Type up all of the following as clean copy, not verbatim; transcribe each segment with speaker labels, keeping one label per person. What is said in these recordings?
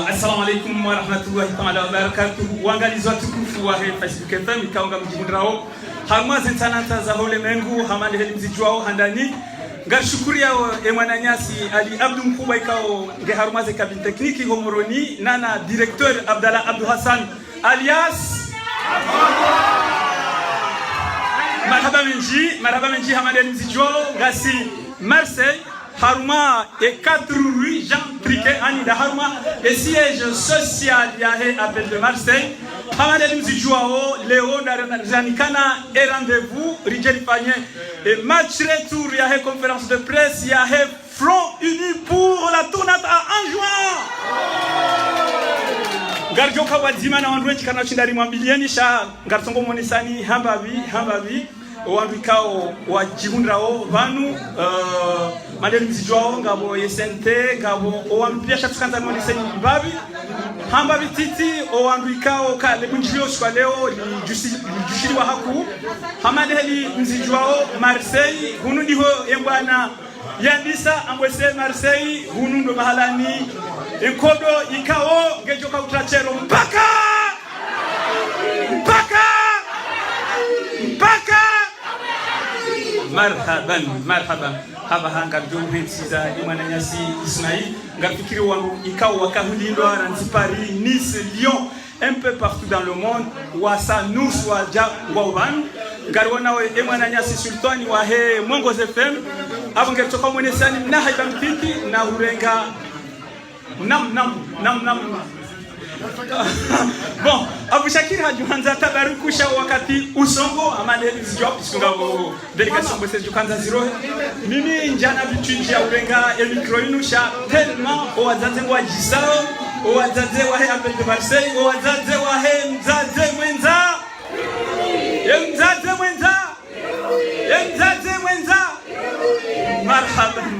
Speaker 1: Assalamu alaikum wa rahmatullahi ta'ala wa barakatuhu. Waangalizi watukufu wa Facebook FM ikaunga mjibundrao harma zentananta za hole mengu hamande heli mzijuao handani ngashukuria emwananyasi Ali Abdou Mkubwa ikao nge harma ze kabine tekniki homoroni nana directeur Abdallah Abdou Hassan alias marhaba menji hamande heli mzijuao ngasi Marseille Haruma et 4 rue Jean Triquet Anida Haruma et siège social Yahé appel de Marseille. Hamade Mzijuao, Léo Janikana et rendez-vous Rigel Pagné et match retour Yahé conférence de presse Yahé front uni pour la tournata en juin. Garjoka wadzima na wanduwe chikana chindari mwambilieni sha Gartongo Monisani hambavi Wandikao wajibundrao vanu madeli mzijuao ngabo yesente ngabo owampia shatukanza moniseni babi hamba bititi owandikao ka lebunjio shwa leo jushiri wa haku hamadeli mzijuao Marseille hunu ndiho embwana yandisa ambwese Marseille hunu ndo mahalani enkodo ikao ngejoka utrachero mpaka marhaban haba hanga jombe siza imwananyasi Ismail ngafikiri wangu ikao wakahulindwa ranti Paris Nice Lyon un peu partout dans le monde wasa nous waja wawan garwana we imwananyasi sultani wa he Mongo FM abangetoka mwenesani na haibamtiki na urenga nam Bon, Abu Shakir hajuanza tabarukusha wakati usongo amaneli job singabo delegation bose jukanza zero mimi njana bitunji ya urenga emikro inusha tellement owazaze wa jisao owazaze wa he appel de Marseille owazaze wa he mzaze mwenza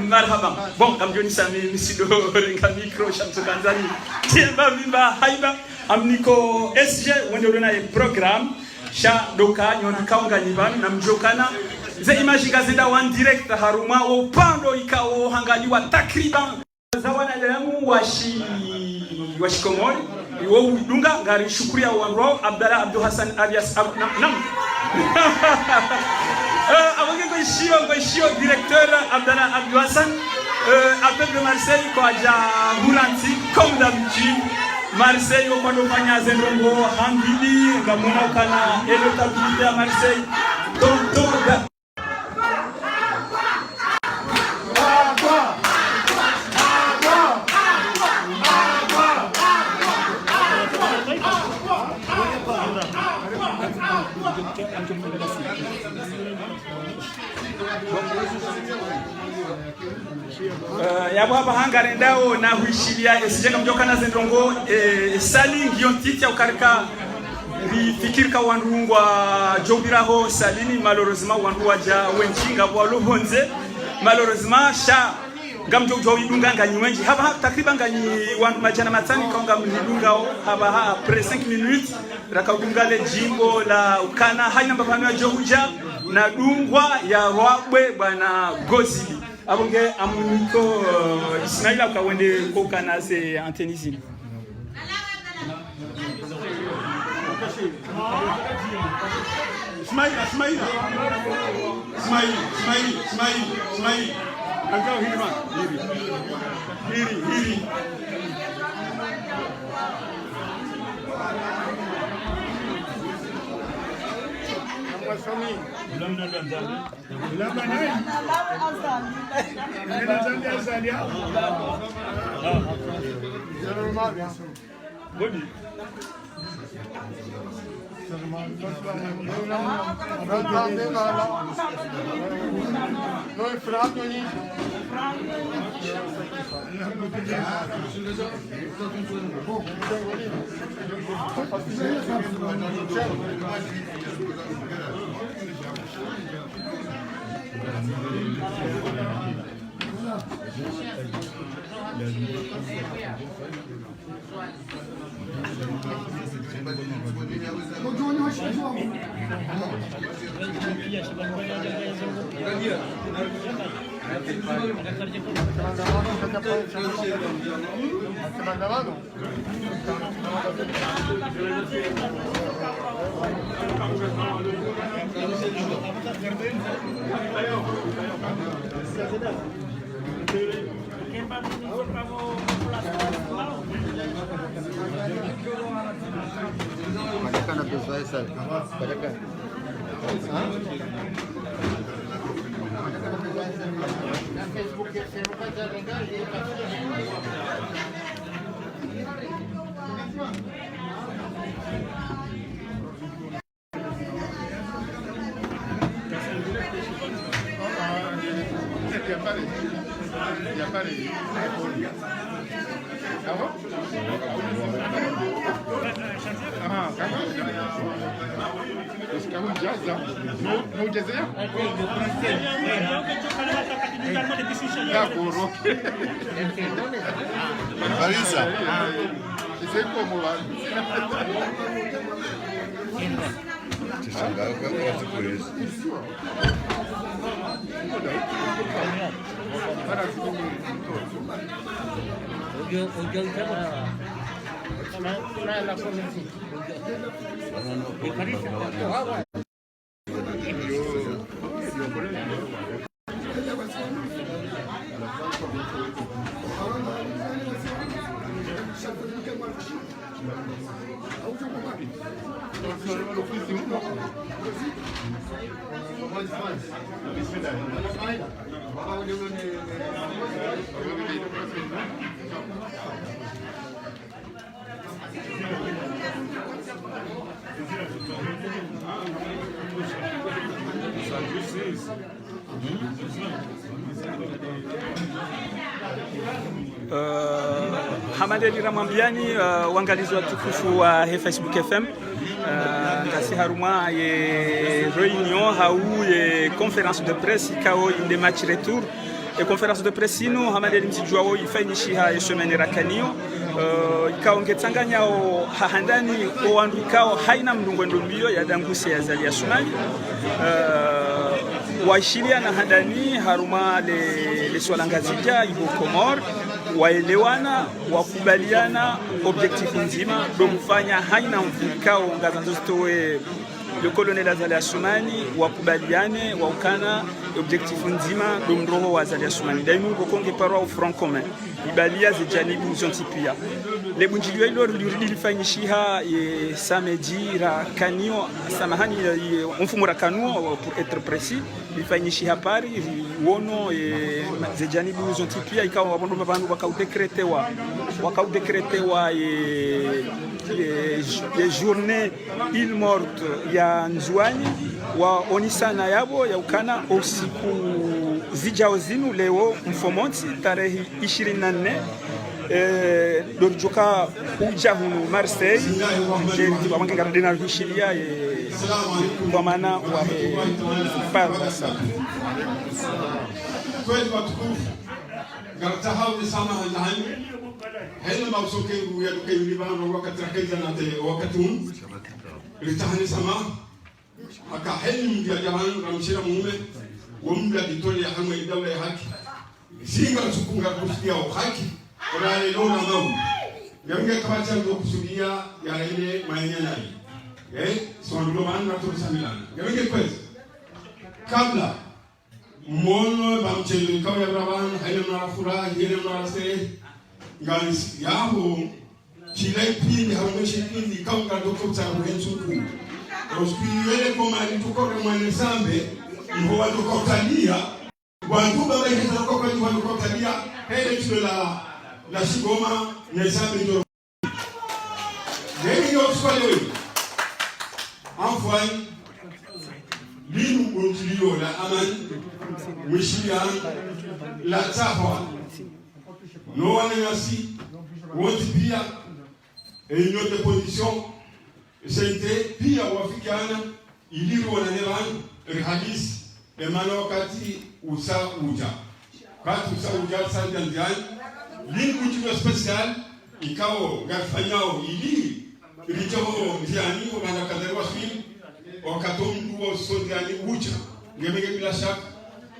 Speaker 1: marhaban bon amjoni sami misido renga micro shamsu kanzani tiemba vimba haiba amniko SG wende ulona e program sha doka nyoni kaunga nyibani na mjokana ze image gazeta one direct haruma upando ikao hangaliwa takriban zawana yangu washikomori iwo udunga ngari shukuria wanro Abdallah Abdou Hassan alias nam Ngoishio directeur Abdallah Abdou Hassan appel de Marseille kwa ja Mouranti comme d'habitude Marseille au pandofanya zendrongo hambili ngamuna kana elotabilité à Marseille tonton
Speaker 2: yabo hapa hangare ndao na huishilia esijenga mjokana zendongo sali ngiyo ntitya ukarika bifikirika wandungwa jobiraho salini malheureusement wandu waja wenchinga bwalo honze malheureusement sha ngamjo jo idunga nganyi wenji haba takriban nganyi wandu majana matani kaunga mnidungao haba après 5 minutes rakaudunga le jimbo la ukana haina mbapano ya johuja na dungwa ya wabwe bwana Gozili abonge amuniko Ismaila kawende ko kana se antenizini Ismaila Angao hili man hili
Speaker 3: Banyakkan aku saya sel. Banyakkan. Facebook ya, saya buka jalan kali.
Speaker 4: Kamu jaza, mau jaza ya? D'accord. Marisa. Isso é como lá. Te chegaram que eu gosto por isso.
Speaker 2: Hamadeli Ramambiani wangalizi watukufu wa Facebook FM ngasi haruma ye réunion hau ye conférence de presse kao inde match retour e conférence de presse ino Hamadeli mtijwao ifanyishiha yesomene rakanio ikao ngetsanganya o hahandani o wandu ikao haina mndungwendo mbio ya danguse ya zali ya Somali waishilia na handani haruma le swala ngazija ibo Komor waelewana wakubaliana objectif nzima domufanya haina mvukao ngazanzo zitowe le colonel Azali Assoumani wakubaliane waukana objectif nzima domroho wa Azali Assoumani dainu bokonge parwa au front commun ibalia zijanibu zontipia lebunjilio ilo lilifanyishiha samedi ra kanio samahani mfumo ra kanuo pour être précis lifanyishiha pari wono zejanibu zontipia ikawa wabondo bantu wakaudekretewa journée île morte ya Nzwanyi wa onisana yabo ya ukana usiku zijao zinu leo mfomonti tarehe 24 dorjoka uja hunu Marseille je bamange garadena hishilia kwa maana wa parasa
Speaker 5: kweli watukufu garata hao sana ndani hena mausoke ya dukeni bana wakati rakeza na te wakati huu litahani sama aka heni mbia jahan ramshira mume wumla ditole ya hamwe dawla ya haki singa tukunga kusikia haki wala leo na ngao yange kabati ndo kusudia ya ile maeneo sondo bana tu samilana yange kwezi kabla mono bamchele kawa ya raban hene na furaha hene na se ngali yabo chile pili hawo shikini kawa doko cha kuhensuku ospiwele koma lituko mwana sambe ngo watu kutalia watu baba hizo kwa watu kutalia hele tulo la shigoma na sambe ndio ndio swali afwan linu bonjilio la aman wishiya la tafa no wanasi wote pia une de position c'était pia wafikana iliru wananevan hadis emanokati usa uja kati usa uja sanjanjan linu bonjilio special ikao gafanyao ili ilicho ndiani wana kaderwa film wakatomdu wa sondiani uja ngemege bila shaka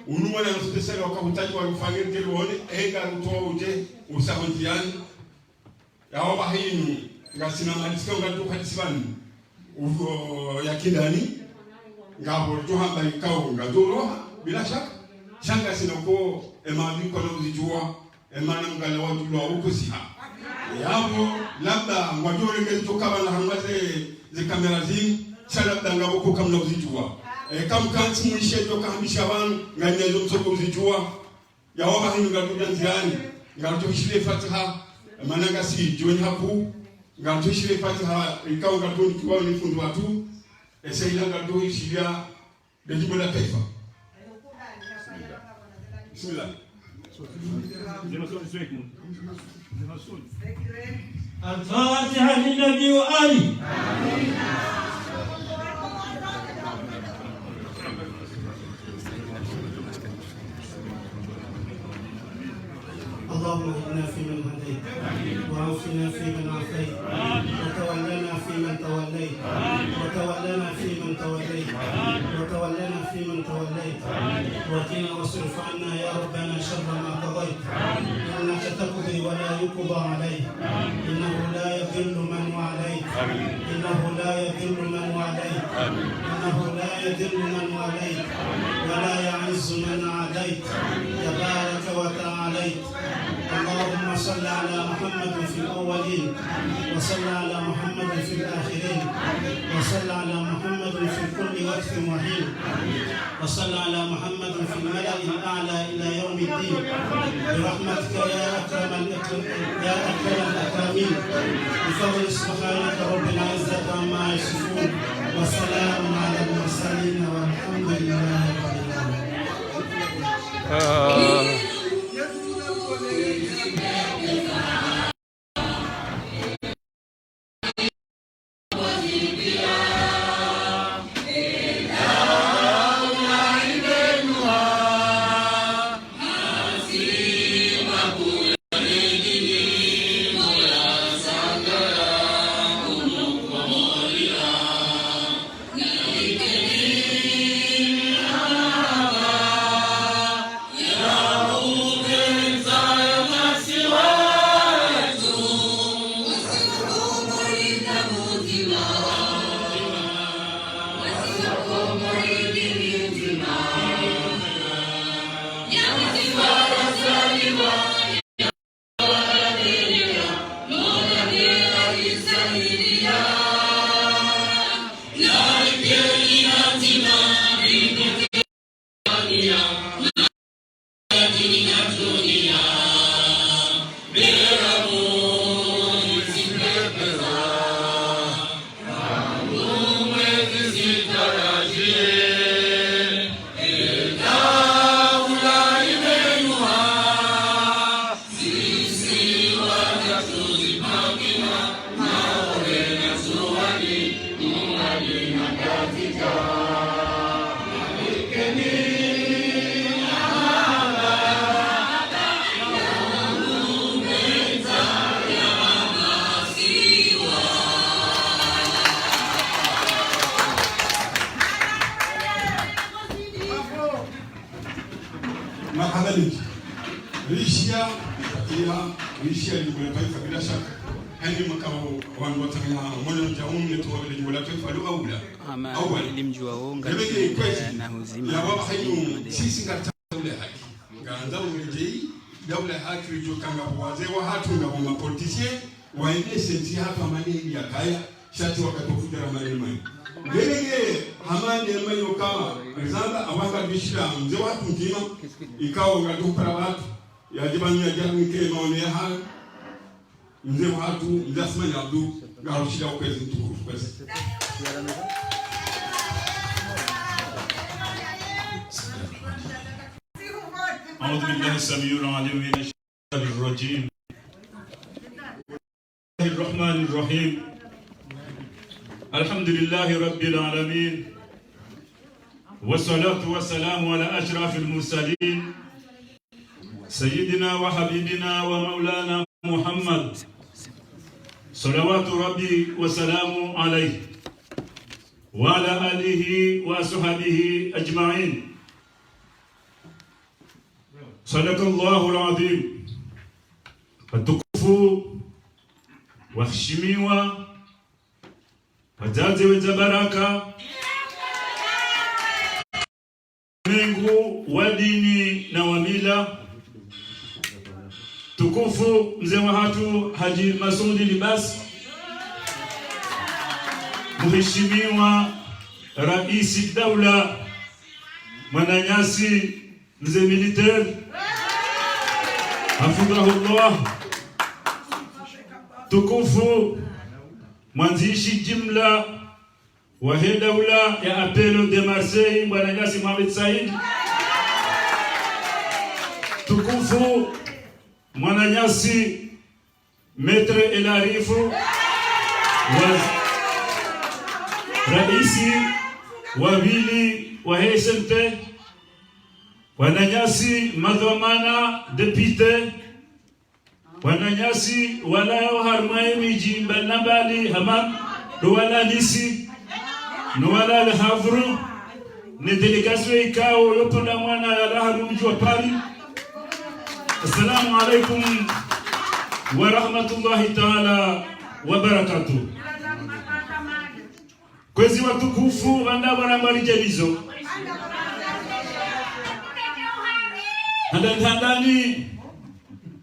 Speaker 5: unuma na special wakahutaji wa kufanya ngelo wone ega rutoa uje usahondiani yao bahini ngasina malisika ngatu hadisibani ugo yakidani ngabo tuhamba ikao ngadoro bila shaka shanga sinoko emami kono uzijua emana mgala watu lo ukusiha yabo labda ngwadore ngetoka bana hamaze ze kamera zini labda ngabo ko kamna uzijua kam kanti muishe doka hamisha bana nganyezo msoko uzijua yao bahini ngatu nziani ngatu shile fatiha mananga si joni hapo ngatu shile fatiha ikao ngatu kiwa ni fundu watu eseila ngatu shilia de jumla taifa bismillah
Speaker 6: الفاتحة للنبي وآله
Speaker 7: اللهم اهدنا فيمن هديت وعافنا فيمن عافيت وتولنا فيمن توليت وقنا واصرف عنا يا ربنا شر ما قضيت انك تقضي ولا يقضى عليك انه لا يذل من واليت ولا يعز من عاديت تبارك وتعاليت. اللهم صل على محمد في الأولين وصل على محمد في الآخرين وصل على محمد في كل وقت وحين وصل على محمد في الملأ الأعلى إلى يوم الدين برحمتك يا أكرم الأكرمين بفضل سبحانك رب العزة عما يصفون وسلام على المرسلين والحمد لله رب العالمين.
Speaker 5: Makadhalika Rishia ni taifa bila shaka hani makao wangu watanya mwana mjaumu yetu wa jimbo la taifa lo aula
Speaker 2: ama ilimjua onga na huzima
Speaker 5: ya baba hayu sisi ngata ule haki ngaanza urejei daula haki lijokanga wazee wa hatu na wa politiciens waende senti hapa mali ya kaya shati wakatofuta ramani mali Gelege hamani ya mayo kama rizanda awanga bishira mzee watu mzima ikao ngatupara watu ya jibani ya jamu ke maone ha mzee watu mzee Asmani Abdu garushida ukwezi mtukufu kwezi
Speaker 8: أعوذ بالله السميع العليم من الشيطان الرجيم الرحمن الرحيم الحمد لله رب العالمين والصلاة والسلام على أشرف المرسلين سيدنا وحبيبنا ومولانا محمد صلوات ربي وسلامه عليه وعلى آله وصحبه أجمعين. صدق الله العظيم. Watukufu, waheshimiwa, wazazi wenye baraka, Mungu wa dini na wa mila, tukufu mzee wa hatu Haji Masudi Libas, mheshimiwa Rais Daula Mwananyasi mzee militaire hafidhahullah, tukufu mwanzishi jimla wa daula ya Apelo de Marseille Mwananyasi Mohamed Said, tukufu Mwananyasi Maître El Arifu raisi wawili wa SNT, Wananyasi madhamana depute, Wananyasi walao harmaye miji mbali hamam wala nisi no wala le havru ne delegation ikao yopo na mwana ya laharu mji wa Paris. Assalamu alaikum wa rahmatullahi ta'ala wa barakatuh. Kwezi watukufu wanda wana marijalizo handani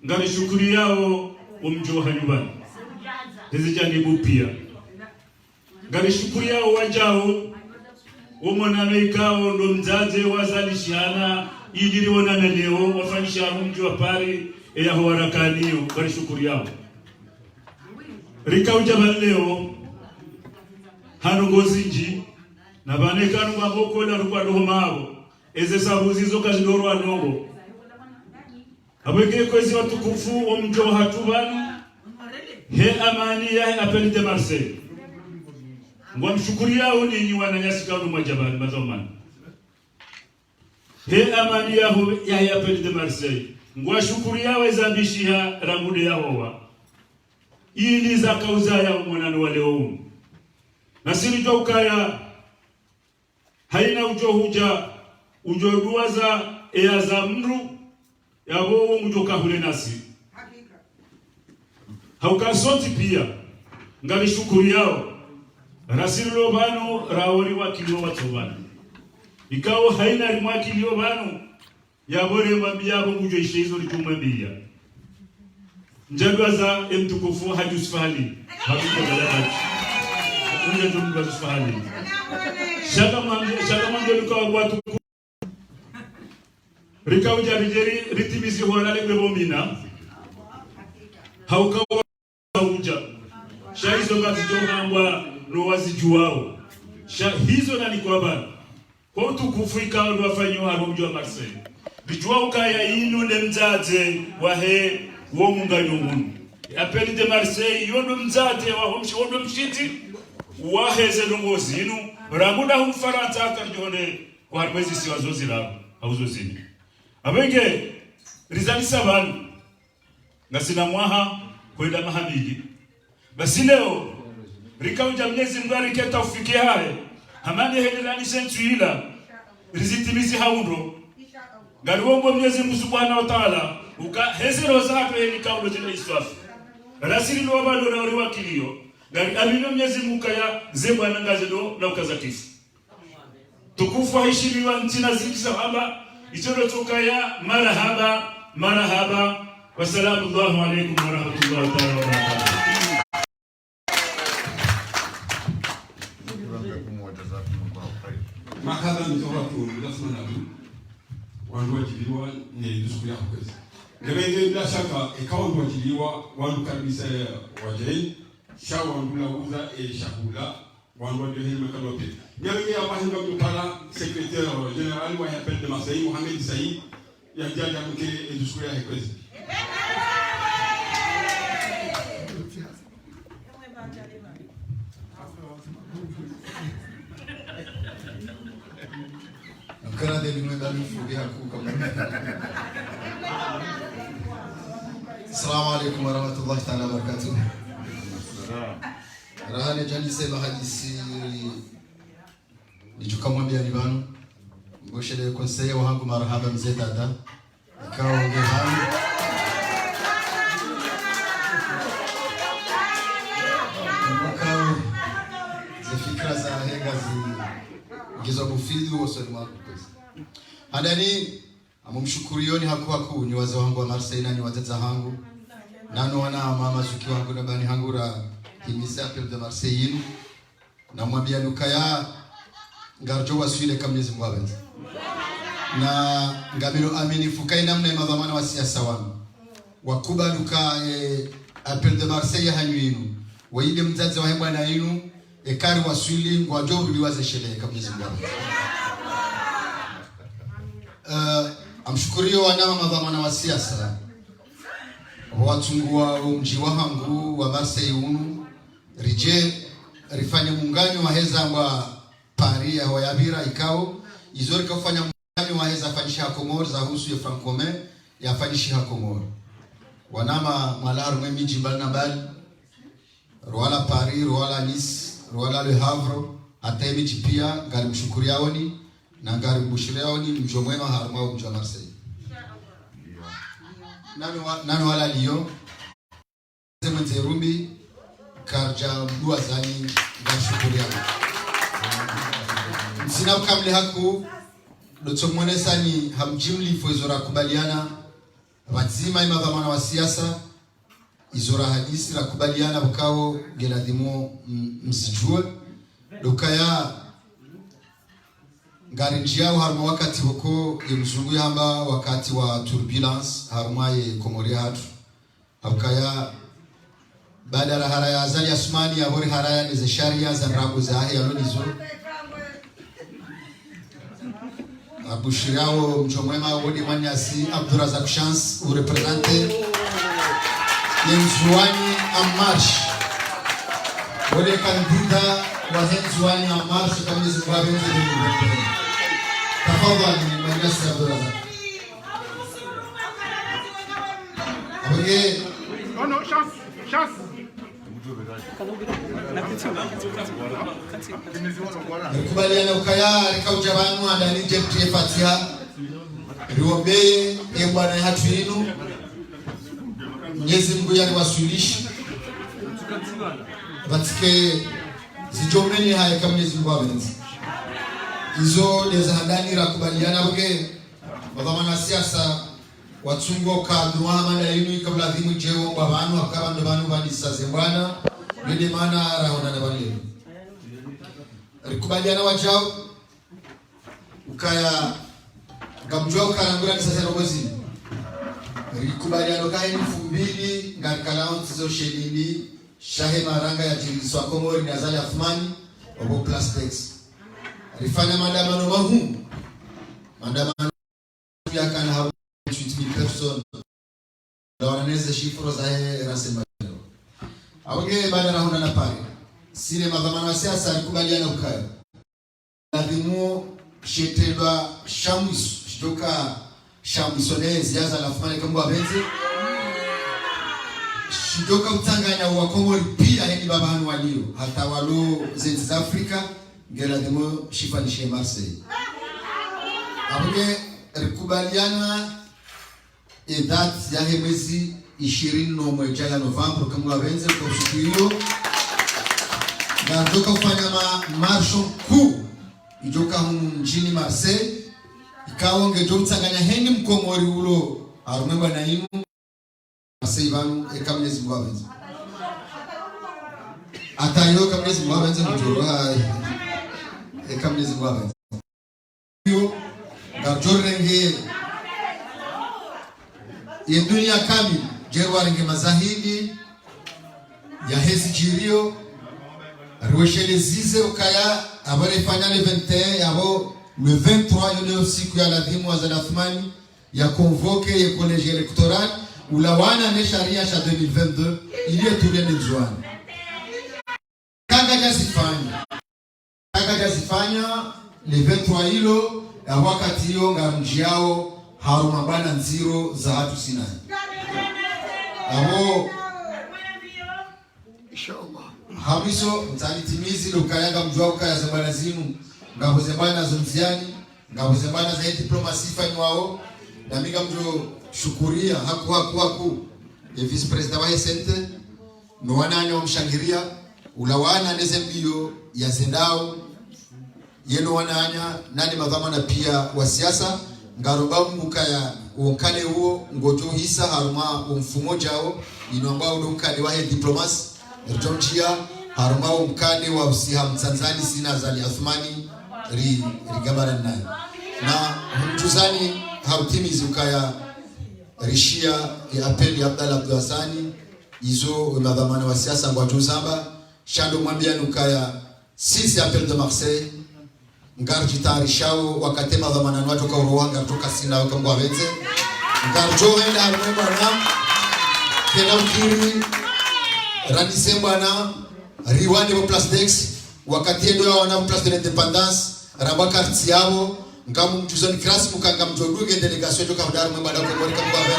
Speaker 8: ngari shukuri yao umjoha nyumbani tezijanibu pia ngari shukuri yao wajao umonano ikao ndo mzaze wazalishana idiri wonana leo wafanyisha mji wa Paris ya hawarakaniyo ngari shukuri yao rika ujabal leo hanongozinji na banekanu ngaboko la rukwa dohomabo eze sabuzizo kashindoro anongo abweke kwezi watukufu omjo hatubanu he amani ya Appel de Marseille ngwa mshukuria oni Wananyasi kanu mwajabani mazomani he amani ya Appel de Marseille ngwa shukuria wezambishia ramude ya hoa ili za kauza ya mwanano wale umu nasiri jokaya haina ujo huja ujo duaza eaza mru yabo mujoka hule nasi haukasoti pia ngali shukuri yao rasilo bano rawori wa kilio watobana ikao haina limwa kilio bano yabore mabiyabo mujo ishizo litumabia njagwaza mtukufu Haji Usfahani hakukola unje tumba Usfahani shaka mambo lukao watu rika ujarijeri ritimizi huanale kwebomina haukawa uja shaizo kazijohambwa no wazijuao hizo nani kwa bana kwa utukufu ikao ndo wafanyo haro mji wa Marseille bijua ukaya inu ne mzaze wahe wo munga nyungunu Appel de Marseille yondo mzaze wa homshi wondo mshiti waheze dongozi inu ramunda humfaranta atarjone kwa mwezi si wazozi la hauzozini abenge rizalisa banu ngasina mwaha kwenda mahamidi basi leo rikauja Mwenyezi Mungu aliketa ufikie hae hamani hedelani sentu ila rizitimizi haundo ngaliwombo Mwenyezi Mungu Subhanahu wa Ta'ala uka hezero zako heli kaulo jina iswafu rasili lo bado na uriwa kilio ngali amino Mwenyezi Mungu kaya zemba na ngazedo na ukazatifu tukufu heshimiwa nchina ziki sahaba ichoro tukaya marahaba wassalamu alaykum wa rahmatullahi wa barakatuh.
Speaker 5: Makadha mzoratu lazima nabu wandu wajiliwa ni dusuku ya kwezi ngabenge bila shaka ikawa wandu wajiliwa wandu kabisa wajei sha wandu la uza shakula wandu wajiliwa mekano pili ngabenge ya pahinga mtupala secrétaire général wa yapel de Marseille Mohamed Saïd ya jaja mke dusuku ya kwezi
Speaker 9: Kana de mwe dalu fubi hakuka. Assalamu alaykum wa rahmatullahi ta'ala wa barakatuh. Rahane jani sema hadisi nijukamwambia ni banu ngoshele conseiller wangu marhaba mzee dada ikawa ngehani fikra za henga gizo mufidu wasali mwako pesa handani amumshukurioni haku ni wazee wangu wa Marseille ni wateza hangu nano wana mama zuki wangu na bani hangura kimisa pele de Marseille na mwambia lukaya ngarjo waswile kama Mwenyezi Mungu abenza na ngamiro amini fukai namna madhamana wa siasa wangu wakuba luka apel de Marseille hanyinu waide mzazi wa hemba na inu ekari waswili ngwajo uliwaze shele kama Mwenyezi Mungu amshukurio wanama madhamana wa siasa watungua mji wa hangu wa Marseille unu rije rifanye muungano wa heza wa Paris ya Hoyabira ikao izori kufanya muungano wa heza fanyisha Komoro za husu ya Francome ya fanyisha Komoro wanama malaru mwe miji mbali na mbali Rwala Paris, Rwala Nice, Rwala Le Havre hata miji pia ngari mshukuriaoni na ngari mbushiriaoni mjo mwema haruma mjo Marseille nani wala liyo zemenze rumbi karja mdua zani ngashukuriana sina kamle haku doto mwenesa ni hamjimli fwezora kubaliana wazima ima dhamana wa siasa izora hadisi la kubaliana bukao geladhimo msijue dokaya ngari njiao haruma wakati wako yemzungu hamba wakati wa turbulence haruma ye Komoria hatu habukaya baada ya haraya azali asmani ya hori haraya nize sharia za rabu za ahi alonizo abushirao mchomwema wodi manyasi Abdurazak Chance urepresente Yenzuani Amarsh wodi kandida wa Yenzuani Amarsh kama zikwabenzi ni tafadhali manyasi Abdurazak abige
Speaker 5: no chance
Speaker 9: kubaliana ukaya rikauja banu andani jeptie Fatiha riombe bwana hatu yenu Mwenyezi Mungu yani wasulishi batike zijomeni haya kama Mwenyezi Mungu abenzi hizo ndio handani ra kubaliana bge badhamana siasa watsungo kadru amana yinu kabla dhimu jeo kwa banu akaba ndo banu bani sasa bwana ndio maana raona na bani rikubaliana wajao ukaya gamjao karangura sasa rogozi rikubaliana kai 2000 ngarkalao tizo shedini shahe maranga ya jiriso Komori na Azali Athmani obo plastics rifanya maandamano mahu maandamano ya kana 8,000 personnes dans les chiffres za rassemblement awage baada rauna na pale sine madhamana wa siasa alikubaliana ukaya lazima shetelwa shamus shitoka shamusone ziaza la fumane kama wabenze shitoka utanganya wa Komori pia heni baba hanu walio hata walo zenzi za Afrika ngela demo shifanishe Marseille abuge rikubaliana edati ya mwezi 21 ya November kama wabenze kwa siku hiyo na ndoka kufanya marsho kuu ijoka humu mjini Marseille ikawa ngejo mtanganya heni mkomori ulo arumemba na inu Marseille vanu ekamnezi mwabenze atayo kamnezi mwabenze mjoro ekamnezi mwabenze yo garjorenge ye dunia kamili jerwarenge mazahidi ya hezi jirio Rweshele zize ukaya abare finale 21 yabo le 23 yone siku ya ladhimu wa Zanathmani ya convoqué ya collège électoral ulawana ne sharia cha 2022 ili etulie nzwani kanga jazifanya le 23 hilo ya wakati hiyo ngarunji yao haruma bana nziro za hatu sinai abo inshallah hamiso mtalitimizi lukayanga mjua ukaya zambana zinu ngabo zembana zomziani ngabo zembana za diplomasi fanyi wao na miga mjo shukuria haku ya vice president wa SNT no wananya wamshangiria ulawana neze mbio ya zendao yeno wananya nani madhamana pia wa siasa ngaroba mbukaya uonkale huo ngojo hisa haruma umfumo jao inoambao ukale wa diplomasi Erjomchia harumao mkane wa usiha mtanzani sina zali Athmani rigabaran naye na mtuzani hautimizi ukaya rishia ya apeli ya Abdallah Abduasani izo madhamana wa siasa ngwa tuzamba shando mwambia nukaya sisi apel de Marseille ngarji tarishao wakati madhamana watu ka uruwanga kutoka sina wakambwa wenze ngarjo henda harumao na kena ukiri Randise bwana Riwani wa Place d'Ex wakati ndo ya wana Place de l'Indépendance raba quartier yao ngamu mjuzani krasi mukanga mjoduge delegation toka mdaru mbada kwa Komori kama baba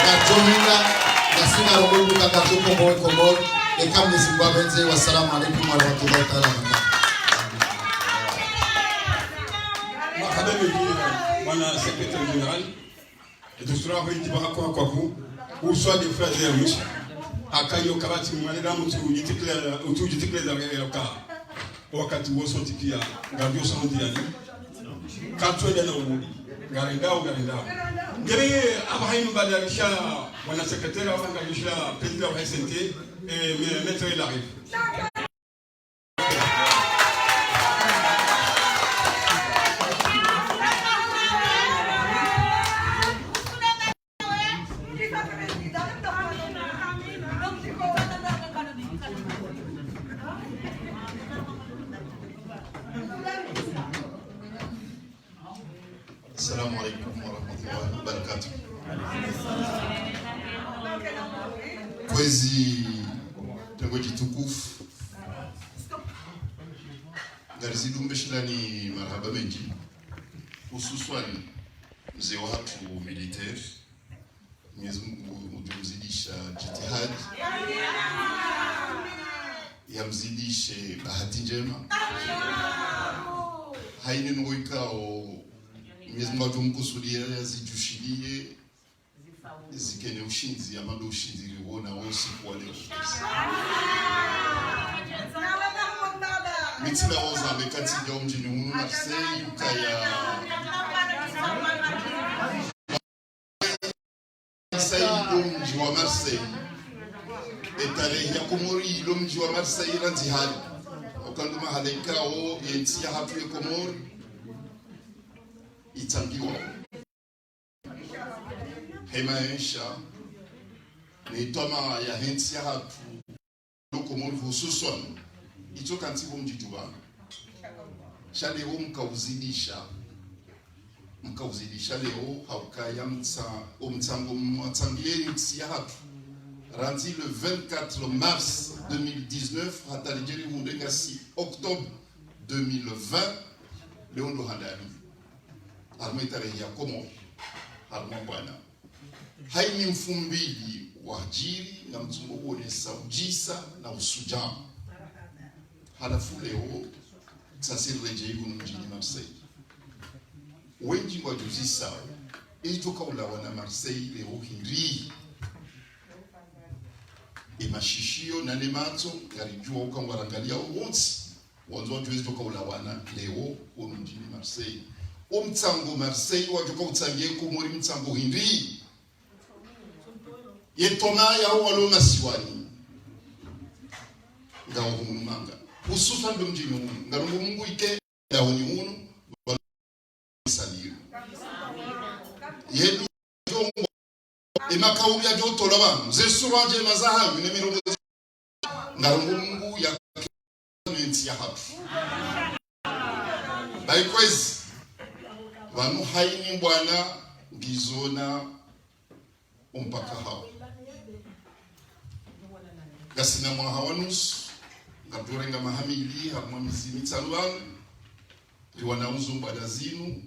Speaker 9: ngajominga na sina robo kanga kwa Komori ekamni Zimbabwe. Wassalamu alaykum wa rahmatullahi ta'ala wa barakatuh.
Speaker 5: Madame Mwana secrétaire général et de sera hoiti bakwa kwaku ou soit des frères et amis akayo kabati mwanera mtu ujitekeleza ka wakati woso tikia ngabyo samudiani katwenda na umudi garendao ngere abahaim badarisha wana secrétaire wa ngabisha président wa SNT et maître il arrive.
Speaker 10: Assalamu alaikum wa rahmatullahi wa barakatuh. Kwezi tengoji tukufu Garizidu mbeshilani marhaba menji hususan mzee watu military Mwenyezi Mungu mjumzidisha jitihadi yamzidishe bahati njema haini nungo ikao Mwenyezi Mungu atumkusudia yazijushilie zikene ushinzi amado ushinzi liwona wose kwa leo mitina waza mekati ya mjini hunu Marseille ukaya mji wa Marseille etare ya Komori mji wa Marseille ranzi hali ukanduma halaika o yentia hatu ya Komori itambiwa hemaisha ni toma ya hensi ya hatu Komori hususan ito kantivo mjijuba shale ho mkauzidisha leo haukaya mtsango mwatambieni ya hatu Randi le 24 mars 2019, Hatarigeri Mundengasi, octobre 2020, Leondo Handani. Arme Tarehia Komo, Arme Bwana. Haini mfumbili wajiri na mtungo uone saujisa na usujamu. Halafu leo, sasiri rejei gunu mjini Marseille. Wengi wajuzi sawa. Ilitoka ulawana Marseille leo hiri. Imashishio na nemato yarijua ukawarangalia wonsi. Wanzo wajuzi toka ulawana leo gunu mjini Marseille. Mtango Marseille wajuka utangie kumuri mtango hiri. Yetoma ya walo masiwani. Ngawo manga. Ususan do mjini hunu. Ngarungu mungu ike ya huni hunu. Saliru. Yedu jongo. Imakauli ya joto lawa. Zesuranje mazaha. Minemiro. Ngarungu mungu ya kwenye ya hatu. Likewise. Wanu haini mbwana. Gizona. Umpaka hao. Gasina mwa hawanus. Ngaturenga mahamili hamwa mizimi taluan riwana uzumba dazinu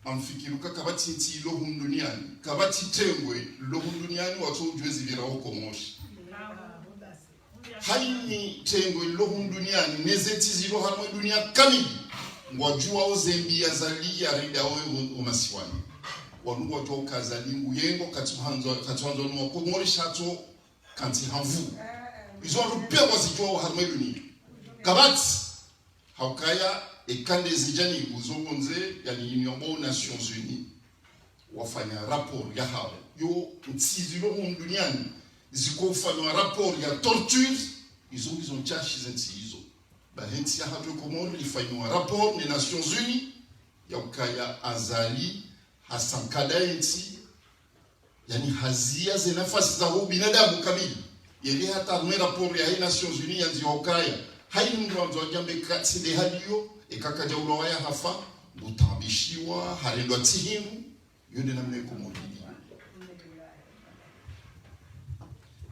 Speaker 10: amfikiruka kabati nti lo hunduniani kabati tengwe lo hunduniani watu ujwezi vira huko moshi haini tengwe lo hunduniani nezeti zilo hamwe dunia kamili ngwajua ozembia zali ya rida umasiwani wanu watu kazali nguyengo katuhanzo nwa kumori shato kanti hamvu ils ont repéré wazijua harma dunia kabati haukaya ekande zijani uzongonze yani Union aux Nations Unies wafanya rapport ya hao yo ntsizilo duniani zikofanya rapport ya torture ils ont chashi zentsizo bahenti ya hapo komoro ifanywa rapport des Nations Unies ya ukaya azali hasankadaenti yani hazia ze nafasi za binadamu kamili yeli hata mwera pori ya Nations Unies yanzi wakaya haini mndu wanzo wajambe kati de hadiyo ekakaja ulawaya hafa butambishiwa harendwa tihimu yonde na mne kumudidi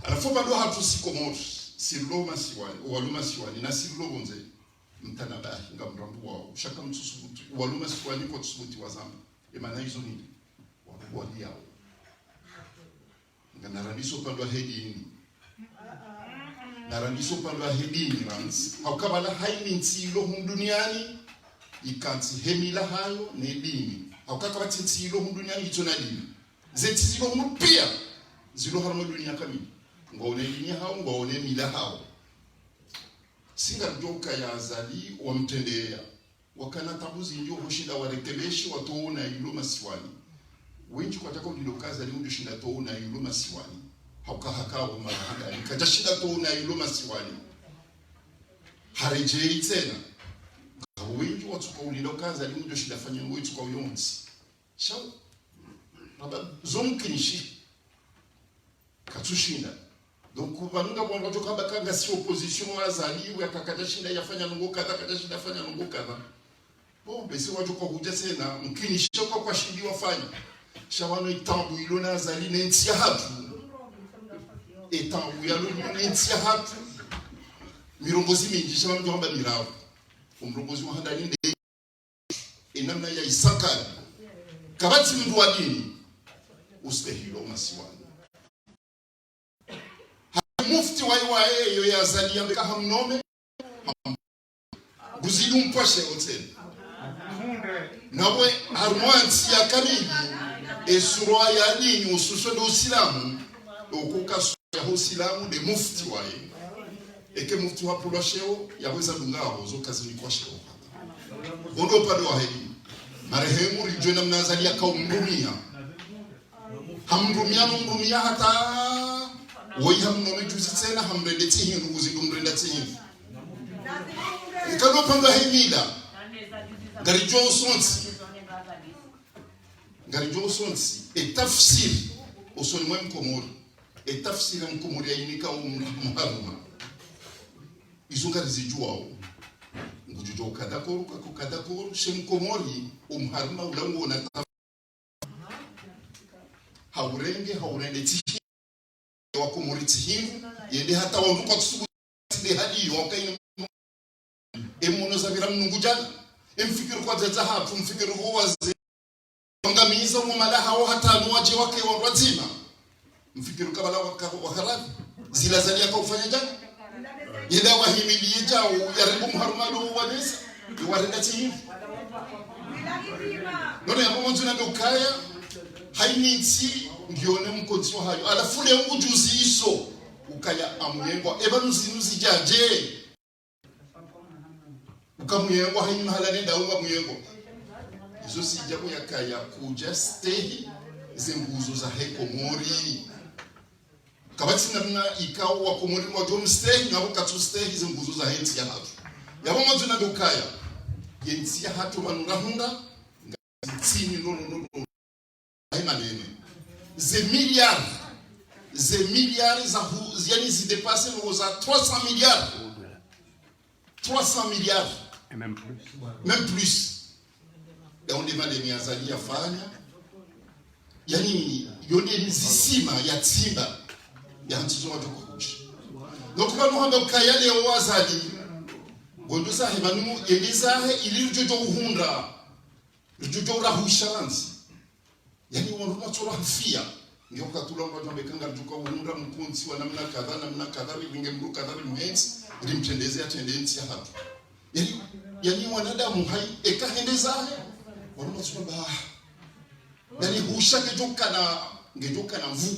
Speaker 10: alafu bado hatu siko moshi sirlo masiwani waluma siwani na sirlo bonze mtanabahi nga mrambu wao shaka mtusubuti waluma siwani kwa tusubuti wazama emana hizo nini wali yao nga naraniso pandwa hedi ini naraniso pandwa hedini rans haukabala haini ntilo duniani ikanti hemila hayo ne dini haukakabati ntilo duniani ito na dini zeti zilo mpia zilo harmo dunia kamili ngone dini hao ngone mila hao singa joka ya azali wa mtendea wakana tabuzi ndio hoshida warekebeshi watuona ilo masiwani wengi kwa tako lilokaza leo ndio shinda tuona ilo masiwani haukahakao marahanda ikajashida tuona ilo masiwani harejei tena wengi watu kwa lilokaza leo ndio shinda fanya wetu kwa yonzi shau baba zonkinishi katushinda donc kubanunga bwana joka bakanga si opposition azaliwe akakajashinda yafanya nungoka akakajashinda fanya nungoka bon besi watu kwa kuja tena mkinishi kwa shindi wafanya Shabano itambu ilona azali nentia hatu etambu yalona nentia hatu mirongozi mingi shabano johamba miravu umrongozi wa handani nde enamna ya isakari kabati mndu wa dini ustehilo masiwani mufti wa eyo ya azali yambeka hamnome guzidu mpashe hotel nawe harmwansi ya kamili esura ya dini ususo do Islamu okuka ya Islamu de mufti wae eke mufti wa pulasheo yaweza dungao zo kazi ni kwa sheo ondo pado wa hedi marehemu rijona mnazalia kaumrumia hamrumia hata woi hamno mejuzi tena hamrendeti hiyo nguzi dumrendeti hiyo ikado panga hemida garijo sonsi ngarijo sonsi etafsiri osoni mwe mkomori etafsiri mkomori ayinika umuharuma izunga rizijwao ngujujo kadakoro shemkomori umuharuma ulango na haurende tihi wa komoriti hingu yende hata wanduka tusugu de hadi wakaini emono za vira mnungu jana emfikiru kwa tata hapo mfikiru kwa wazee ngamiza mu malaha wa hata nuwaje wake wa wazima mfikiru kabala wakarabi zila zalia kwa kufanya jana yenda wahimilie jao yaribu muharumado wa nesa yuwarenda chini none ya mwanzo na dokaya hainiti ngione mkonzo hayo alafule ujuzi iso ukaya amuyengwa ebanuzinuzi jaje ukamuyengwa haini hala nenda unga muyengwa izo sijabo yakaya kuja stay zenguzo za hekomori kabati namna ikao wa komori wa jom stay ngabo katu stay zenguzo za henti ya hatu yabo mwanzo na dokaya yenti ya hatu manurahunda ngazini no manene ze milliards yani zi dépassent nos 300 milliards 300 milliards et même plus et on demande les miazali ya fanya yani yonde nzisima ya timba ya ntizo wa kukuchi donc kwa muhamba kayale wazali gondo sahe banu elizahe ilijojo uhunda jojo rahusharanzi yani wanuma tsora hafia ndio katulomba tumekanga tuka uunda mkunzi wa namna kadhaa vinge mru kadhaa mhenzi limtendezea tendency hapo yani wanadamu hai ekahendeza wanuma tsoma yani hushake ngejoka na mvu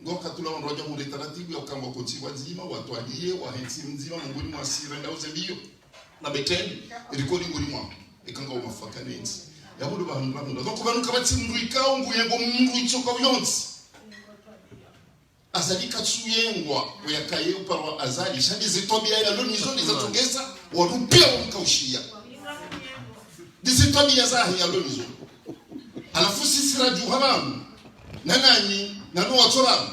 Speaker 10: ndio katulomba roja mu taratibu ya kamba koti wazima watu aliye wa henzi mzima munguni mwasira ndauze bio na beteni ilikoni nguni mwa ekanga umafaka nenzi yabudu bahundura donc banuka bati mruikao nguyengo mungu ichoka uyonzi azali katsuyengwa uyakaye uparwa azali shandi zitobia ya loni zoni zatongeza warupia umkaushia dizitobia zahi ya loni zoni alafu sisi raju habamu nanani nanu watoramu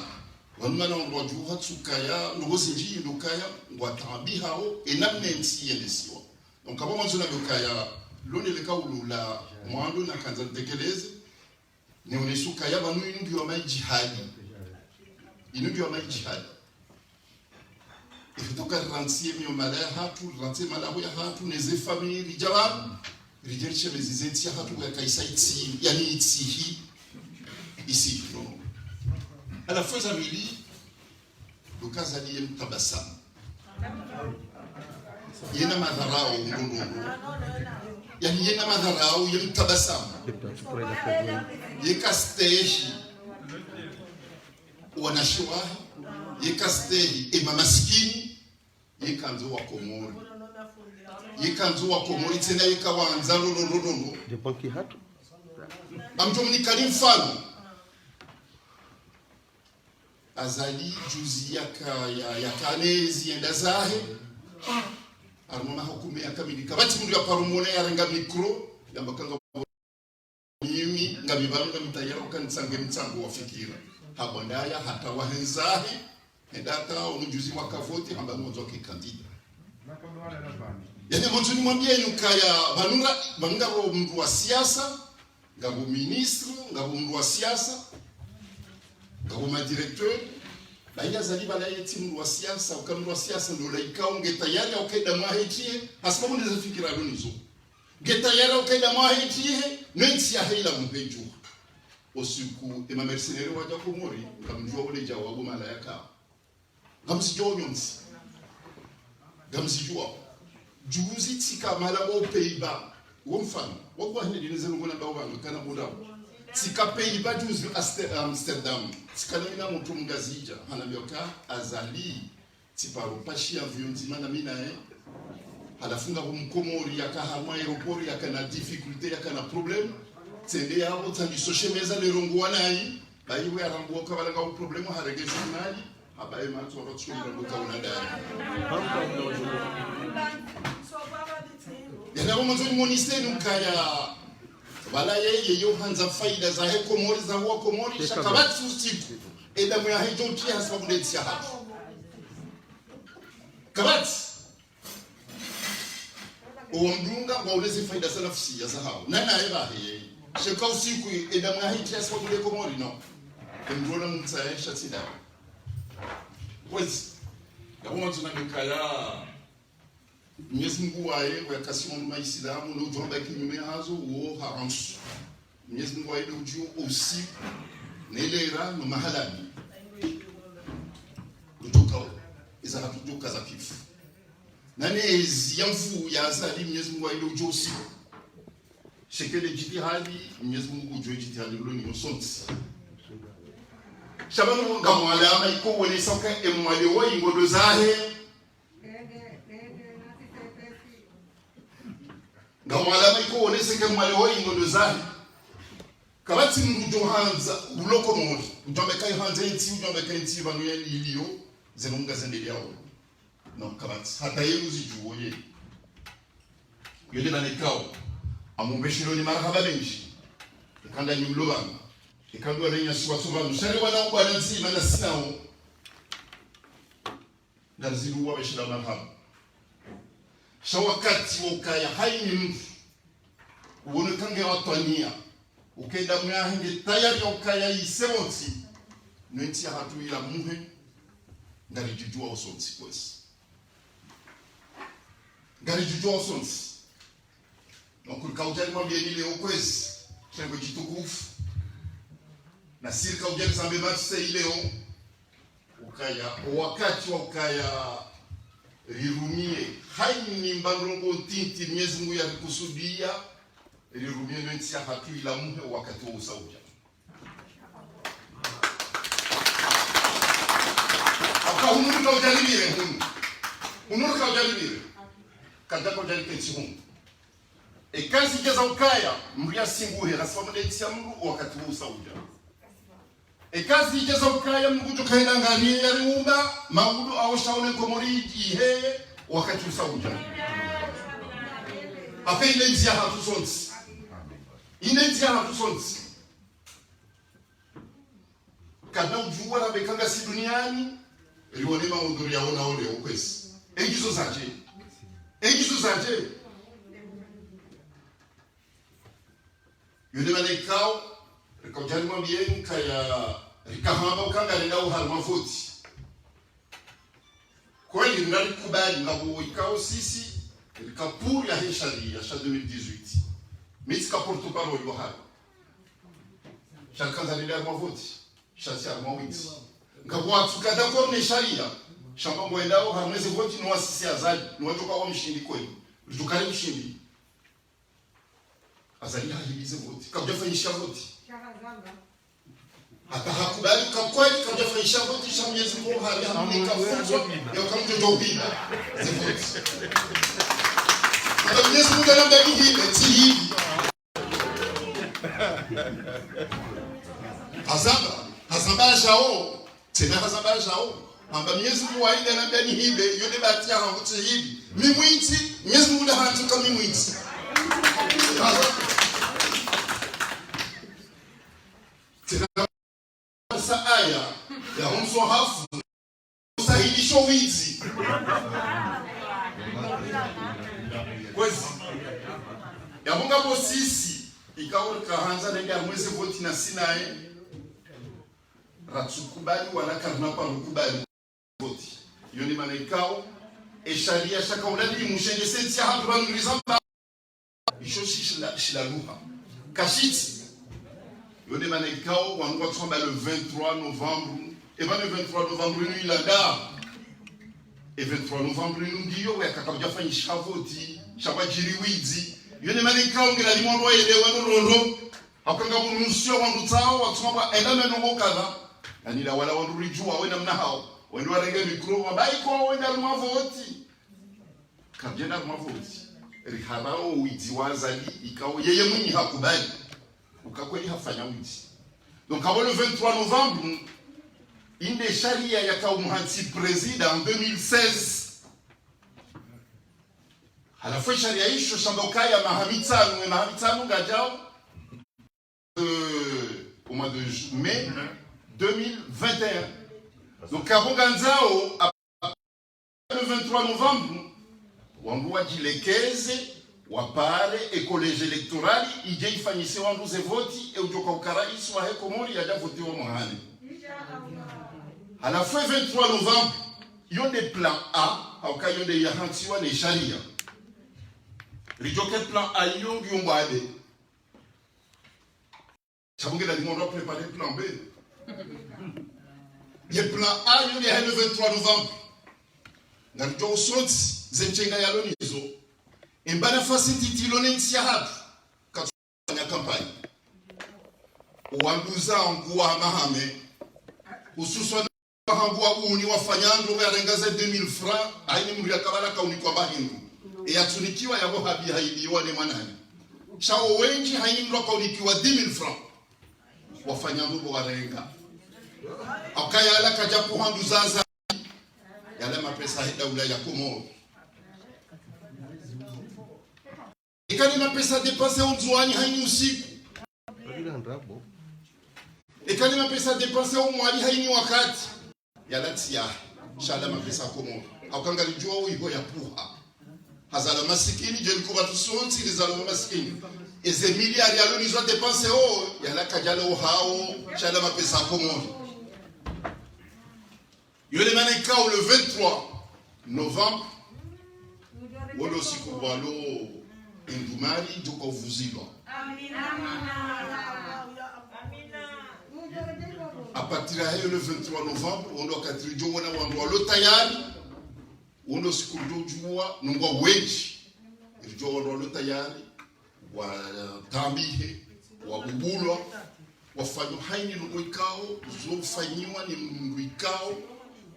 Speaker 10: wanumana waju hatsukaya nugosi njii ndukaya ngwatabihao enamne nsi yelesiwa donc abo manzona ndukaya loni lekaulula mwando na kanza tekeleze ne onesuka yaba nu ingi wa jihadi ingi wa jihadi ifitoka rantie mi malaya hatu rantie malaho ya hatu neze famille rijawab rijerche bezizenti hatu ya kaisaiti yani itihi ici non à la fois amili dokaza liye mtabasam yena madharao ndondo yani yena madharau yemtabasamu yekastehi wanashuahi yekastehi emamaskini yekanzo wa komori tena yekawanza lolololo
Speaker 3: depanki hatu
Speaker 10: bamtomni kalim mfano azali juzi yakanezi yenda zahe armona hukume yakamilika bati mundu ya parumone yarenga mikro yambakanga mimi ngabibanga mtayaro kanitsange mtsango wafikira habondaya hata wahenzahi endata unujuzi wakavoti hamba mwanzo kikandida yani mwanzo ni mwambie nukaya banura bangabo mndu wa siasa ngabo ministre ngabo mndu wa siasa ngabo madirecteur baina zali bala yeti mndu wa siasa ukamndu wa siasa ndo laikao ngetayari ukaida mwahitie asababu ndizo fikira lonizo ngetayari ukaida mwahitie nenti ya hila mpejo osiku ema mercenaire waja komori kamjua ule jawabu mala yaka gamsijua nyonsi gamsijua juzi tika mala wo peiba wo mfano wo kwa hende dineze ngona bawo banga kana bodawo tika peiba juzi Amsterdam tika na mtu mgazija hanabioka azali tiparo pashi avion nzima na mina halafunga kumkomori yakahama aeroport yakana difficulté yakana problème tsende yabo tandi soshemeza lerongo wanayi bayiwe arango kabalanga u problème harege journal abaye matso abatshumira ngokauna dai yana bomonzo monisteri ukaya bala yeye yohanza faida za hekomori za huwa komori shakabatsu usiku edamu ya hejo tia sababu ndetsi hapo kabati uomdunga wauleze faida sana fusia za hao nana eba he sheka usiku edamu ya hejo sababu ndeko komori no ndona mtsaye shatida Wezi kama tunamekaya Mwenyezi Mungu wae kwa kasimu wa Islamu na ujomba kinyume hazo uo haramsu. Mwenyezi Mungu wae ujio usi nelera no mahalani. Kutoka izara kutoka za kifu. Nani yamfu ya azali Mwenyezi Mungu wae ujio usi. Shekele jitihadi Mwenyezi Mungu ujio jitihadi lo ni msonti. Shabanu ngamwala ama iko wele soka emwale wo ingodo zahe ngamwala iko wele soka emwale wo ingodo zahe kabati mrujo hanza uloko mo mtombe kai hanza enti mtombe kai enti banu ya iliyo zenunga zendele yao no kabati hata yenu zijuo ye yele na nekao amumbeshiro ni marhaba benji kanda nyumlobana ikandwa lenya suwa nusare wana ubana nzima na sinao ndaziru wa bishira marhaba shawakati wokaya haini mtu uone kange watwania ukenda mwahinge tayari okaya isewonsi nenti hatu ila muhe ngarijujua osonsi kwesi ngarijujua osonsi nokulika ujali mwambie nile ukwesi chengo jitukufu na sirika ujali zambe matse ileo ukaya wakati wa ukaya rirumie haini mbandrongo tinti Mwenyezi Mungu yalikusudia rirumie nenti hatu ila muhe wakati wa usauja aka hunuruka ujalibire hunuruka ujalibire kadaka ujalike hunu kazi jeza ukaya mria singuhe rasfamu nenti ya Mungu wakati wa usauja kazi jeza ukaya Mungu tukaenda ngani ya riumba maudu au shaone komori ihe wakati usauja afa ile njia hatusonsi kada ujua na bekanga si duniani rione maudhuru yaona ole ukwesi engizo zaje yule malekao rikaujali mwambieni kaya rikahamba ukanga lendao harma voti kweli ngalikubali ngabo ikao sisi rikapuri ya sharia ya 2018 mitika porto parole yo hapa chakanza lendao harma voti chasi harma witi ngabo atukada kwa ni sharia shamba mwendao harmeze voti no asisi azali no watoka wa mshindi kweli tukale mshindi azali halibize voti kabjafanyisha voti hata hakubali kwa kweli kabjafanyisha voti sha Mwenyezi Mungu hali hamnika funzo ya kamjo jobina voti na Mwenyezi Mungu anambia hivi eti hivi hazamba jao tena hazamba jao amba Mwenyezi Mungu aide anambia ni hivi yule batia havuti hivi mimwiti Mwenyezi Mungu hatuka mimwiti sa aya ya humso hafu usahilisho wizi kwezi ya munga bo sisi ikawa kahanza nenda mwezi voti na sinae ratsukubali wala karna pa rukubali voti yoni malaikao esharia shaka uladi mushende senti ya hatu banulizamba isho shila luha kashiti yone malaikao wangu tsomba le 23 novembre et pas le 23 novembre nous la da et 23 novembre nous ndiyo ya kakabja fanyisha voti shabajiri wizi yone malaikao ngela limondo ile wanondo akanga munusio wangu tao watsomba endana no kaza anila wala wandu rijua wena mnahao wendo warenge mikro mabaiko wenda mavoti kabjenda mavoti riharao wizi wazali ikao yeye mwenye hakubali ukakweli hafanya wizi donc avant le 23 novembre inde sharia ya kaumuhansi président en 2016 halafu sharia hisho shambokaya mahamitano ngajao au mois de mai 2021 donc kabonganzao le 23 novembre wangua jilekeze wapare e college electorali ije ifanyise wanduze voti e ujoka ukarais wa heko mori ya vote wa muhani À la fin 23 novembre, il y a des plans A, au cas où il y a des charia. Il y a des plans A, il y a des plans B. Ça veut dire qu'on doit préparer le plan B. Il y a des plans A, il y a le 23 novembre. Dans le temps où il y a des plans A, et bien, la facilité, il y a quand on a une campagne. Ou en 12 ans, on a Mahame. Ou sous son Mahangua, ou on a Fanyando, on a rengaze 2000 francs, à une mouria kabala, on a Kwabahindu. Et à Tsunikiwa, il y a Wahabi, il y a des manani. Chao Wenji, il y a 10 000 francs. Ou Fanyando, ou a renga. Akayala, Kajapu, Handuzaza, il y a la pesa hida ou la Yakumo. Et quand il m'a pesa dépenser au Zouani, il y a usiku. Et quand il m'a pesa dépenser au Mwali, il y a wakati. Yalatia, Shala m'a pesa komo. Akanga lijua uibo ya puha. Hazala masikini, je l'kuba tusonti, les aloma masikini. Et ces milliards, ils ont dépensé au. Yala kajala au hao, Shala m'a pesa komo. Yole maneka le 23 novembre. Wolo sikubalo. Indumari doko vuzilo. À partir de le 23 novembre, on doit katirijo wana wandwa lo tayari. On doit sikurudo juwa nungwa wenji. Rijo wandwa lo tayari wa tambihe wa bubulwa wa fanyo haini nungwa ikao zo fanyiwa ni nungwa ikao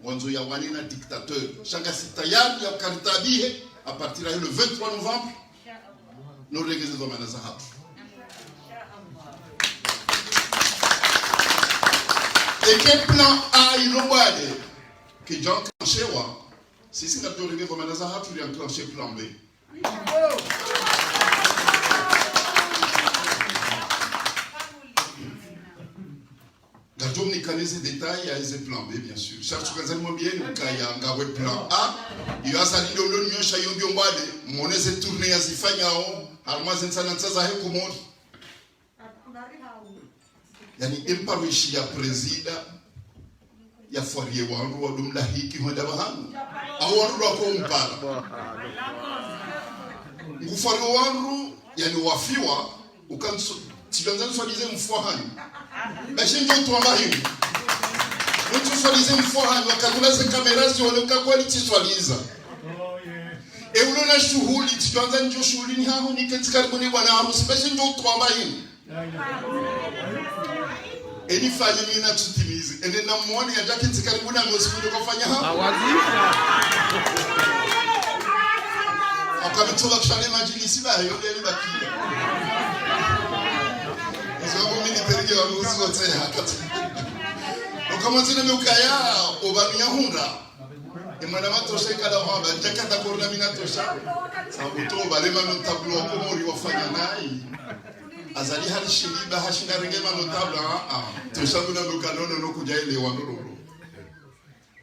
Speaker 10: wanzo ya wanina dictateur. Shanga si tayari ya karitabihe à partir de le 23 novembre. Nous regardons dans la Zahab. Et quel plan A il y a que j'ai enclenché, si c'est que tu regardes dans la Zahab, tu as enclenché plan B. Gardons les canaux détails, il y a des plans B, bien sûr. Chaque chose que vous bien, il y a un plan A. Il y a un salon de l'Union, il y a un plan B. Mon est tourné à Zifanyao. Almazen sananza za heko mori. Yani empawishi ya presida ya farie wangu wa dumla hiki mwenda bahangu. Awaru wa kumpara. Ngufari wangu yani wafiwa ukanso tiganza nswalize mfuahani. Bashe njo tuamba hivi. Njo swalize mfuahani wakatulaze kamera zione ukakwaliti swaliza. Eulo na shughuli tuanza njo shughuli ni hapo ni katika karibuni bwana harusi basi ndio tuamba hivi. Eni fanya mimi na tutimize. Ende na muone ya jacket karibuni amesiku kufanya hapo. Akamtoa kishale majilisi ba yote ni bakia. Hizo mimi ni perige wa ruhusa wote hata. Ukamwanzina mukaya obamia hunda. Emana matosha kada haba jakata korna mina tosha sabuto balema no tablo komori wafanya nai azali hali shiliba hashina rengema no tablo tosha kuna mukanono no kujaile wanoro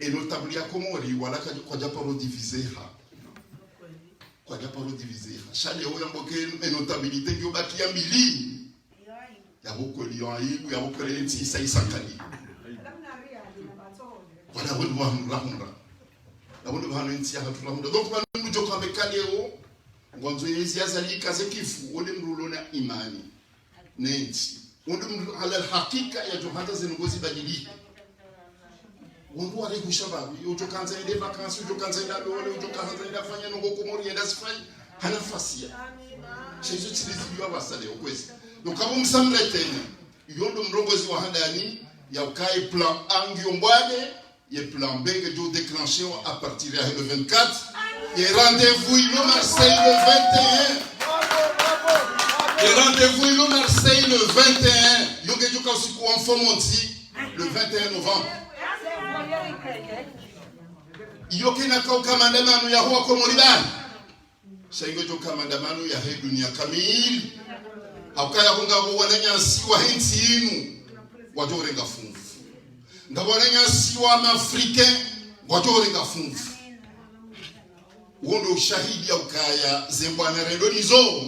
Speaker 10: e no tablo ya komori wala kwa japaro diviser kwa japaro diviser shale oya mboke e notabilité ki obakia mbili ya boko lion ayibu ya boko lenti saisakali wala wala rahunda donc nous devons avec Kaleo ngonzo yezi yazali kaze kifu ole mrulo na imani nenti undu ala hakika ya johanda zengozi badilike undu wale kushababu utokanza ile vacances utokanza ile lole utokanza ile fanya ngo komori enda sifai hana fasia chezo tiliziwa basale okwezi donc kama msamre tena yondo mrongozi wa handani ya ukai plan angio mbwade. Et plan B que Dieu déclenché à partir du 24. Et rendez-vous le Marseille le 21. Et rendez-vous le Marseille le 21. Yoge Dieu quand c'est en Fomonti le 21 novembre. Yoke na kwa kamandamano ya huwa komolibani. Shaingo Dieu kamandamano ya he dunia kamili. Hakaya kunga wananya siwa hinti inu. Wajore ngafungu. Ndabolenga siwa mafrikain wajore ngafunfu. Wondo ushahidi ya ukaya zembwana rendo nizo.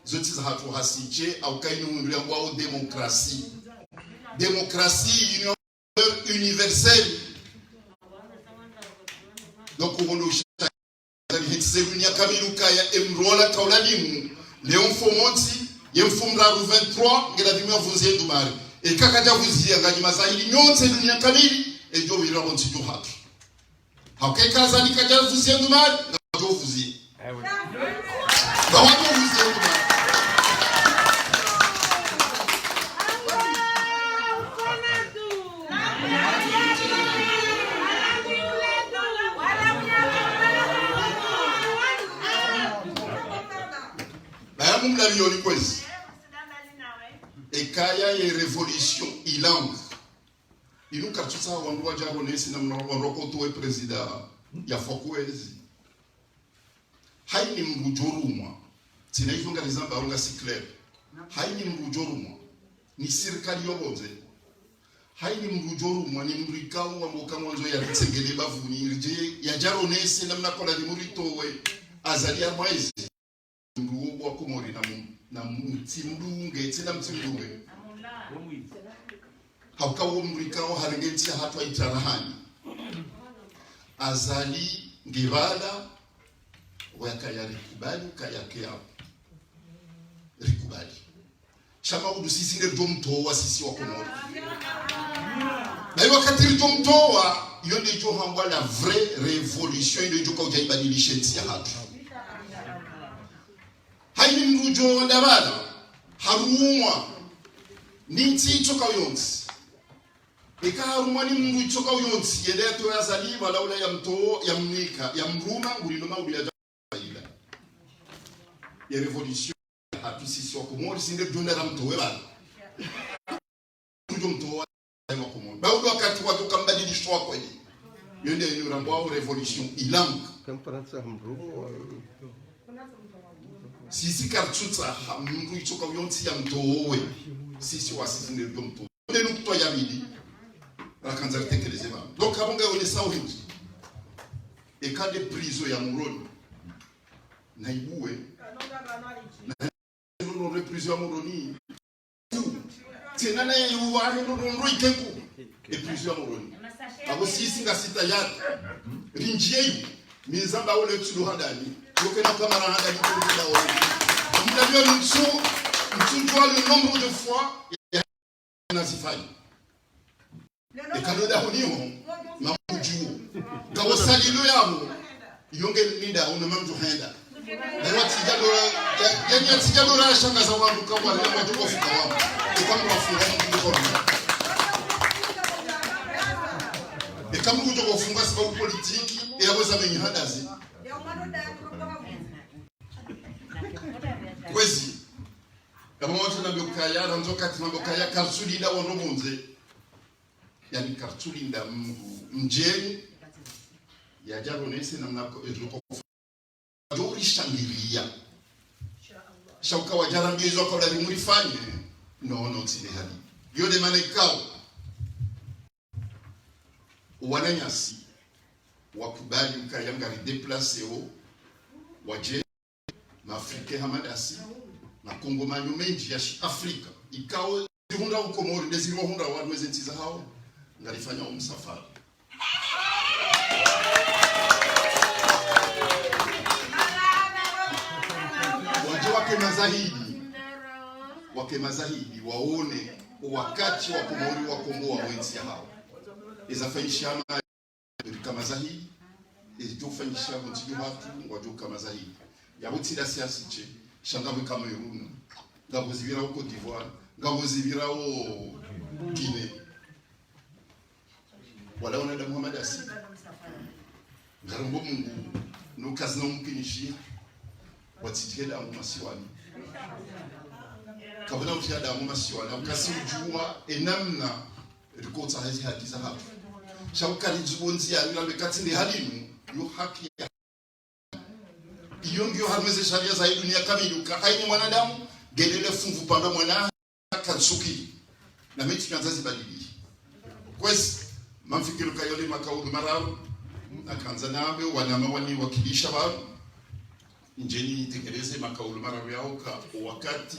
Speaker 10: Zoti za hatu hasiche au kainu mundu ya wao demokrasi. Demokrasi universelle donc on c'est dunia kamiluka ya emrola kaulalimu leo mfomonti yemfumra 23 ngela vimwa vuzie dumari e kakaja vuzia ngaji masahili nyonse dunia kamili e jo vira bonti jo hatu hakai kaza ni kaja vuzie dumari ngajo vuzie ngajo vuzie dumari la violi kwezi ekaya ye revolution ilang inu katsusa wandu wa jaronesi na mroko tuwe presida ya fokwezi haini mrujorumwa tina ifunga nizamba unga sikler haini mrujorumwa ni serikali yoboze haini mrujorumwa ni mrikao wa mboka mwanzo ya tsengele bavuni irje ya jaronesi na mnakola ni muritowe azalia mwezi nduwo wa kumori na mtimdunge tena mtimdunge haukawo mrikao harengeti hatu aitarahani azali ngibala wakaya rikubali kaya kia rikubali shama udu sisi ndio mtoa sisi wa kumori na hiyo wakati ndio mtoa hiyo ndio hambwa la vraie révolution ndio kwa ujaibadilisha ntia hatu haini mrujo ndabala harumwa ninti choka yonsi eka harumwa ni mrujo choka yonsi yende to yazali wala ula ya mto ya mnika ya mruma ngulino nguli ya jaila ya revolution hatu sisi wa komori sinde jona la mto webala mrujo mto wa komori baudo wakati watu kambadilishwa kweli yende ni rambo revolution ilang
Speaker 4: Kamparansa mrumo
Speaker 10: sisi karchutsa mndu ichoka uyonsi ya mtowe sisi wasisi ndio mto ndio kutoa yamidi rakanza tekeleze ba donc abonga one sawo hinji e ka de prison ya muroni na ibuwe no re prison ya muroni tena na yuwa no ikenku e prison ya muroni abo sisi ngasita ya rinjiye mizamba ole tsulu handani yoke na kamera handani kwa ndio wao ndio mtu le nombre de fois nazifanya ekaloda honiho mamuju kawo salilo yabo yonge linda una mamju henda na wati jalo la shanga za wangu kwa wale watu kufika wao kama wafunga ndio kama kuja kufunga sababu politiki yaweza menye hadazi kwezi kama watu na bokaya ranzo kati na bokaya karsulinda wonomunze yani karsulinda mjeni ya jaronese na mnako ejoko dori shangilia shauka wajarambizo kwa la murifanye no tsine hali yode manekao wananyasi wakubali mkayanga déplacer au waje Afrique hamadasi na Kongo manyo menji ya Afrika ikao hunda ukomori ndeziro hunda watu wezentiza hao ngalifanya umsafara waje wake mazahidi waone wakati wa komori wa Kongo wa wenzi hao izafanyishana kama zahidi izofanyisha mtijo watu wajua kama zahidi yabutira siasi che shangawe Cameroun ngabo zibira Cote d'Ivoire ngabo zibira Guinée wala ona da Muhammad Asi ngarumbo Mungu no kazina mukinishi watitela mu masiwani kabla utiada mu masiwani ukasi ujua enamna rikota hizi hadiza hapo shauka lijibonzi ya yule kati ndi halinu yo haki iyo ndio harmeze sharia za dunia kamiluka haini mwanadamu gelele fungu panda mwana katsuki na mechi kanzazi badili kwesi mamfikiru kayole makaudu mararu akanza nabe wanamawani wakilisha baru njeni tekeleze makaudu mararu yao ka wakati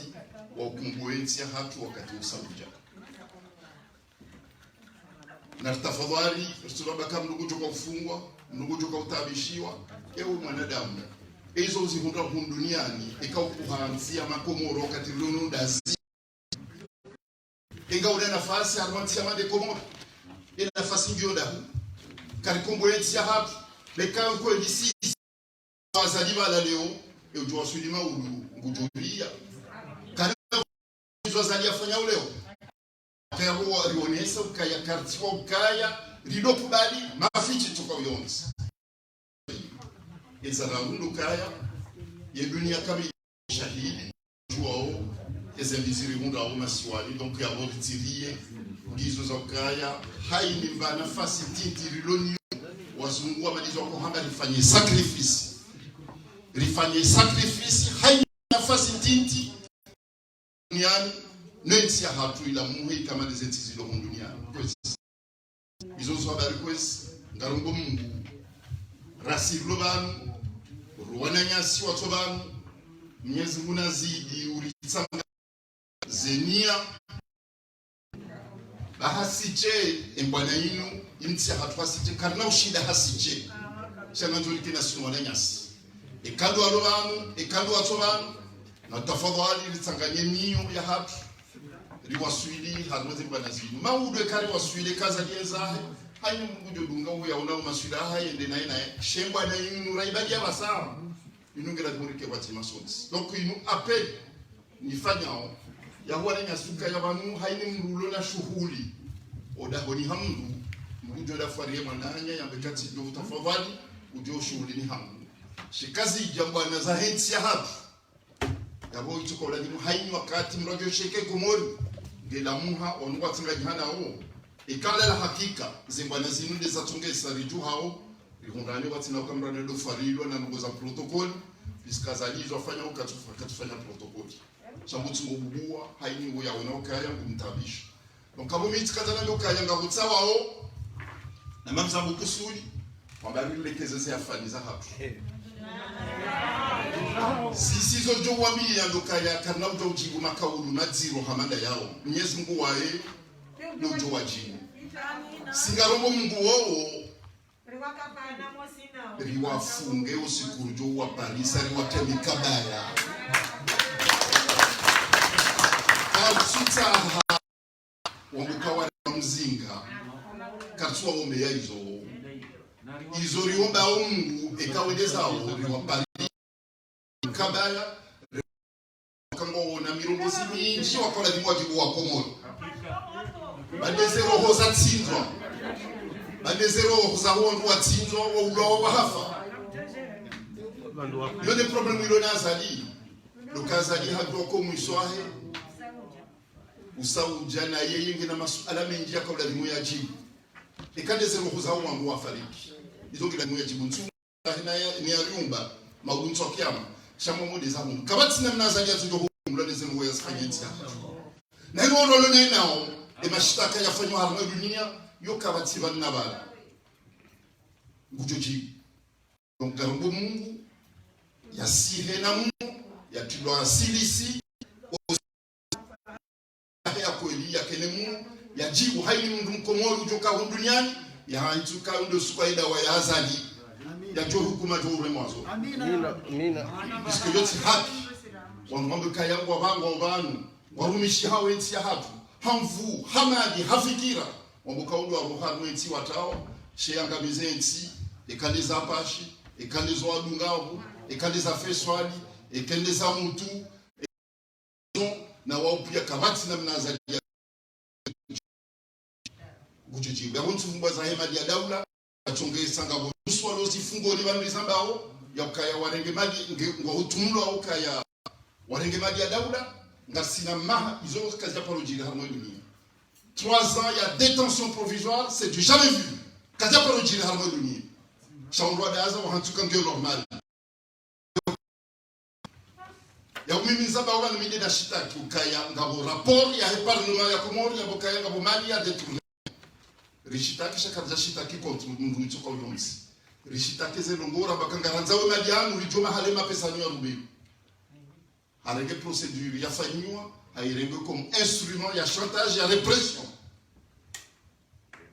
Speaker 10: wa ukumbuenzi hatu wakati usabuja na tafadhali usturaba kama ndugu toka kufungwa nukujoka utabishiwa ewe mwanadamu hizo zihunda duniani ikaukuhanzia makomoro kati lunu dazi inga una nafasi armantia made komoro ina nafasi ngionda karikombo yeti ya hapo leka ko disi wazaliwa la leo ujua sulima ulu ngujuria karibu wazalia fanya leo kaya huwa rionesa ukaya kartiwa ukaya rido kubali mafichi tukawionzi ezararundo kaya ye dunia kama shahidi tuao ezembiziri munda au masiwali donc ya voltirie ngizo za kaya haini mba nafasi tinti riloni wazungu wamalizwa kuhanga rifanye sacrifice haini nafasi tinti duniani nensi ya hatu ila muhi kama dezenti zilo duniani izo zo habari kwezi ngarungo mungu rasilo banu ruwananyasi watu banu mnyezi munazidi uritsanga zenia bahasiche embwana inu imtsia hatu hasiche karna ushida hasiche shanga njolike na sinu wananyasi ekando alo banu ekando watu banu na tafadhali litsanganye niyo ya hatu riwaswili hadmoze mbwana zinu maudwe kari waswile kaza jezahe hanyu mgujo dunga uya una umaswila hayende na shembwa na inu raibadi ya basawa inu ngela kumurike wati masonsi donc inu appel nifanyao ya huwa na suka ya banu haini mrulo na shughuli odahoni hamdu mgujo da farie mananya ya bekati do tafadhali ujo shughuli ni hamdu shikazi jambwa na za hensi ya hapo yabo ituko la dimu haini wakati mrojo sheke kumori ngela muha onwa tsinga jihana o ikala la hakika zimbana zinude za tungesa ritu hao rihungane watina ukamrane do farilo na ngoza protocol biskazalizwa fanya ukatufanya protocol chambuti ngobubua haini uya unaokaya ngumtabisha donc kabo mitikazana lokaya ngabutsawa o na mamzambu kusuli wambabili lekezese yafaniza hapo sisi zo jo wami ya lokaya kana ujo ujibu makaulu madziro hamanda yao Mwenyezi Mungu wae nojo wajibu singarongo Mungu wao riwafunge usikurujo wa Paris riwatemi kabaya Katsuta wamukawa mzinga katsuwa wome ya izo riomba Mungu ekawedeza riwa Paris kabaya kango na mirongozi mingi wakola dimwajibu wa Komoro badezero hoza tsinzwa badezero hoza hondu wa tsinzwa wa ulo wa hafa yone problemu ilo nazali lokazali hadoko mwiswahe usauja na yeye ngina masuala mengi yakabla dimu ya jibu ekadezero hoza wangu wa fariki izo ngila dimu ya jibu ntu ni yumba magunzo kyama shamo modeza mungu kabati na mnazali atujo mlodezero wa yasfanyenti na ino rolo nao emashitaka yafanywa harma dunia yo kabati banabala ngujoji donc garumbu mungu yasihe na mungu yatulwa asilisi ya kweli ya kenemu yajibu haini mungu mkomoro ujoka duniani ya hantuka ndo sukaida wa yazali ya jo hukuma jo mwazo amina bisko yoti haki wangambe kayangu wabangu wabanu warumishi hawe nti ya hapu hamvu hamadi hafikira wambukaulu wa ruhanu enti watao sheyanga mizenti ekandeza apashi ekandeza wadungavu ekandeza feswali ekandeza mutu na waupia kabati na mnazalia gujuji ya wuntu mbwa za hema ya daula achongeza ngabo swalo zifungo ni bandu zambao yakaya warenge mali ngo hutumulwa ukaya warenge mali ya daula ngasina maha izo kazi ya parojira harmo dunia 3 ans il y a détention provisoire c'est du jamais vu kazi ya parojira harmo dunia shaundwa daza wa hantuka ngeo normal ya umimi zamba wana mide na shitaki ukaya ngabo rapport ya parlement ya Komoro ya bokaya ngabo mali ya détourné rishitaki shakaza shitaki contre mungu tsoka uyonzi rishitaki zelongora bakangaranza we mali yanu lijoma halema pesa nyo rubi harenge procédure yafanywa hairenge comme instrument ya chantage ya répression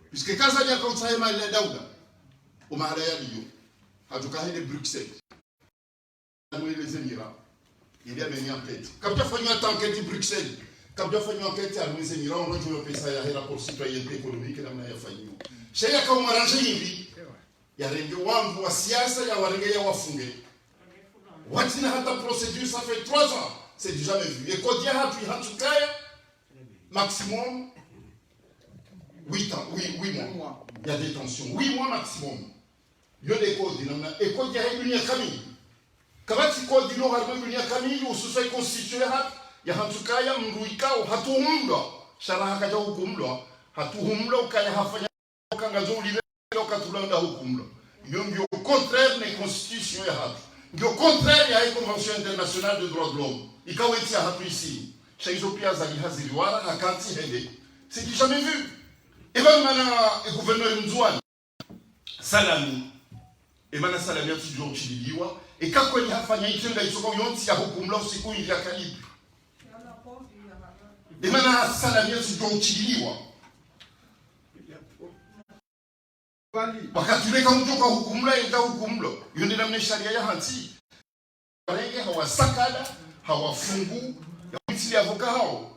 Speaker 10: puisque kaza ya kautsa mali ya dauda umahala yaliyo hatukahele Bruxelles les Émirats il y a mené enquête kabja fanywa enquête Bruxelles kabja fanywa enquête à les Émirats on rejoint pesa ya hela pour citoyenneté économique namna yafanywa sheria kama arrange hivi ya renge wangu wa siasa ya warenge ya wafunge watina hata procédure ça fait 3 ans c'est du jamais vu et quand il y a hatukaya maximum 8 ans 8 mois il y a détention 8 mois maximum yo des codes namna et quand il y a dunia kamili kabati kodi lo harma dunia kamili ususai constitué hat ya hatukaya mruikao hatuhumlwa sharaha kaja hukumlwa hatuhumlwa ukaya hafanya kangazo ulile katulanda hukumlwa yo ndio contraire na constitution ya hatu ndio contraire ya convention internationale de droits de l'homme ikaweti ya hatu ici shaizo pia za hazili wala hakati hede c'est du jamais vu et ben mana gouverneur Mzwani salami et mana salami toujours chiliwa et quand il a fait une chose ils ont dit à hukumla usiku il y a kalibu et mana salami toujours chiliwa wakati ule kama mtoka hukumla enda hukumla yoni namne sharia ya hanti barenge hawasakada hawafungu yamtili avoka hao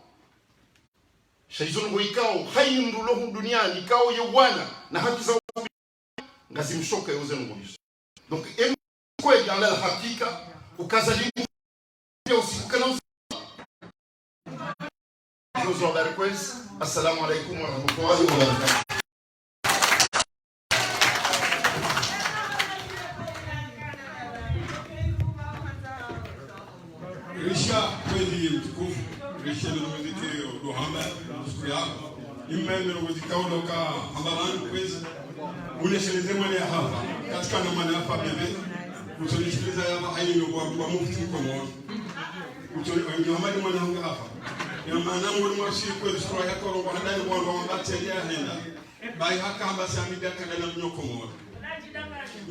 Speaker 10: shaizon goikao hayi mdulo duniani kao yewana na haki za ngazi mshoka yoze ngobiso donc kwa dans la hakika ukazalimu usikana Jozo Barquez assalamu alaykum wa rahmatullahi wa barakatuh
Speaker 5: Risha kweli mtukufu Risha na mziki Muhammad Sukuya imeme mziki uloka habaran kwezi unesheleze mwana hapa katika na mwana hapa bebe utonisheleza hapa hayo kwa mufti kwa moyo utoni Muhammad mwana hapa ya maana mwana si kweli sura yako rongo ndani kwa rongo bateria henda bai haka hamba samida kana mnyoko moyo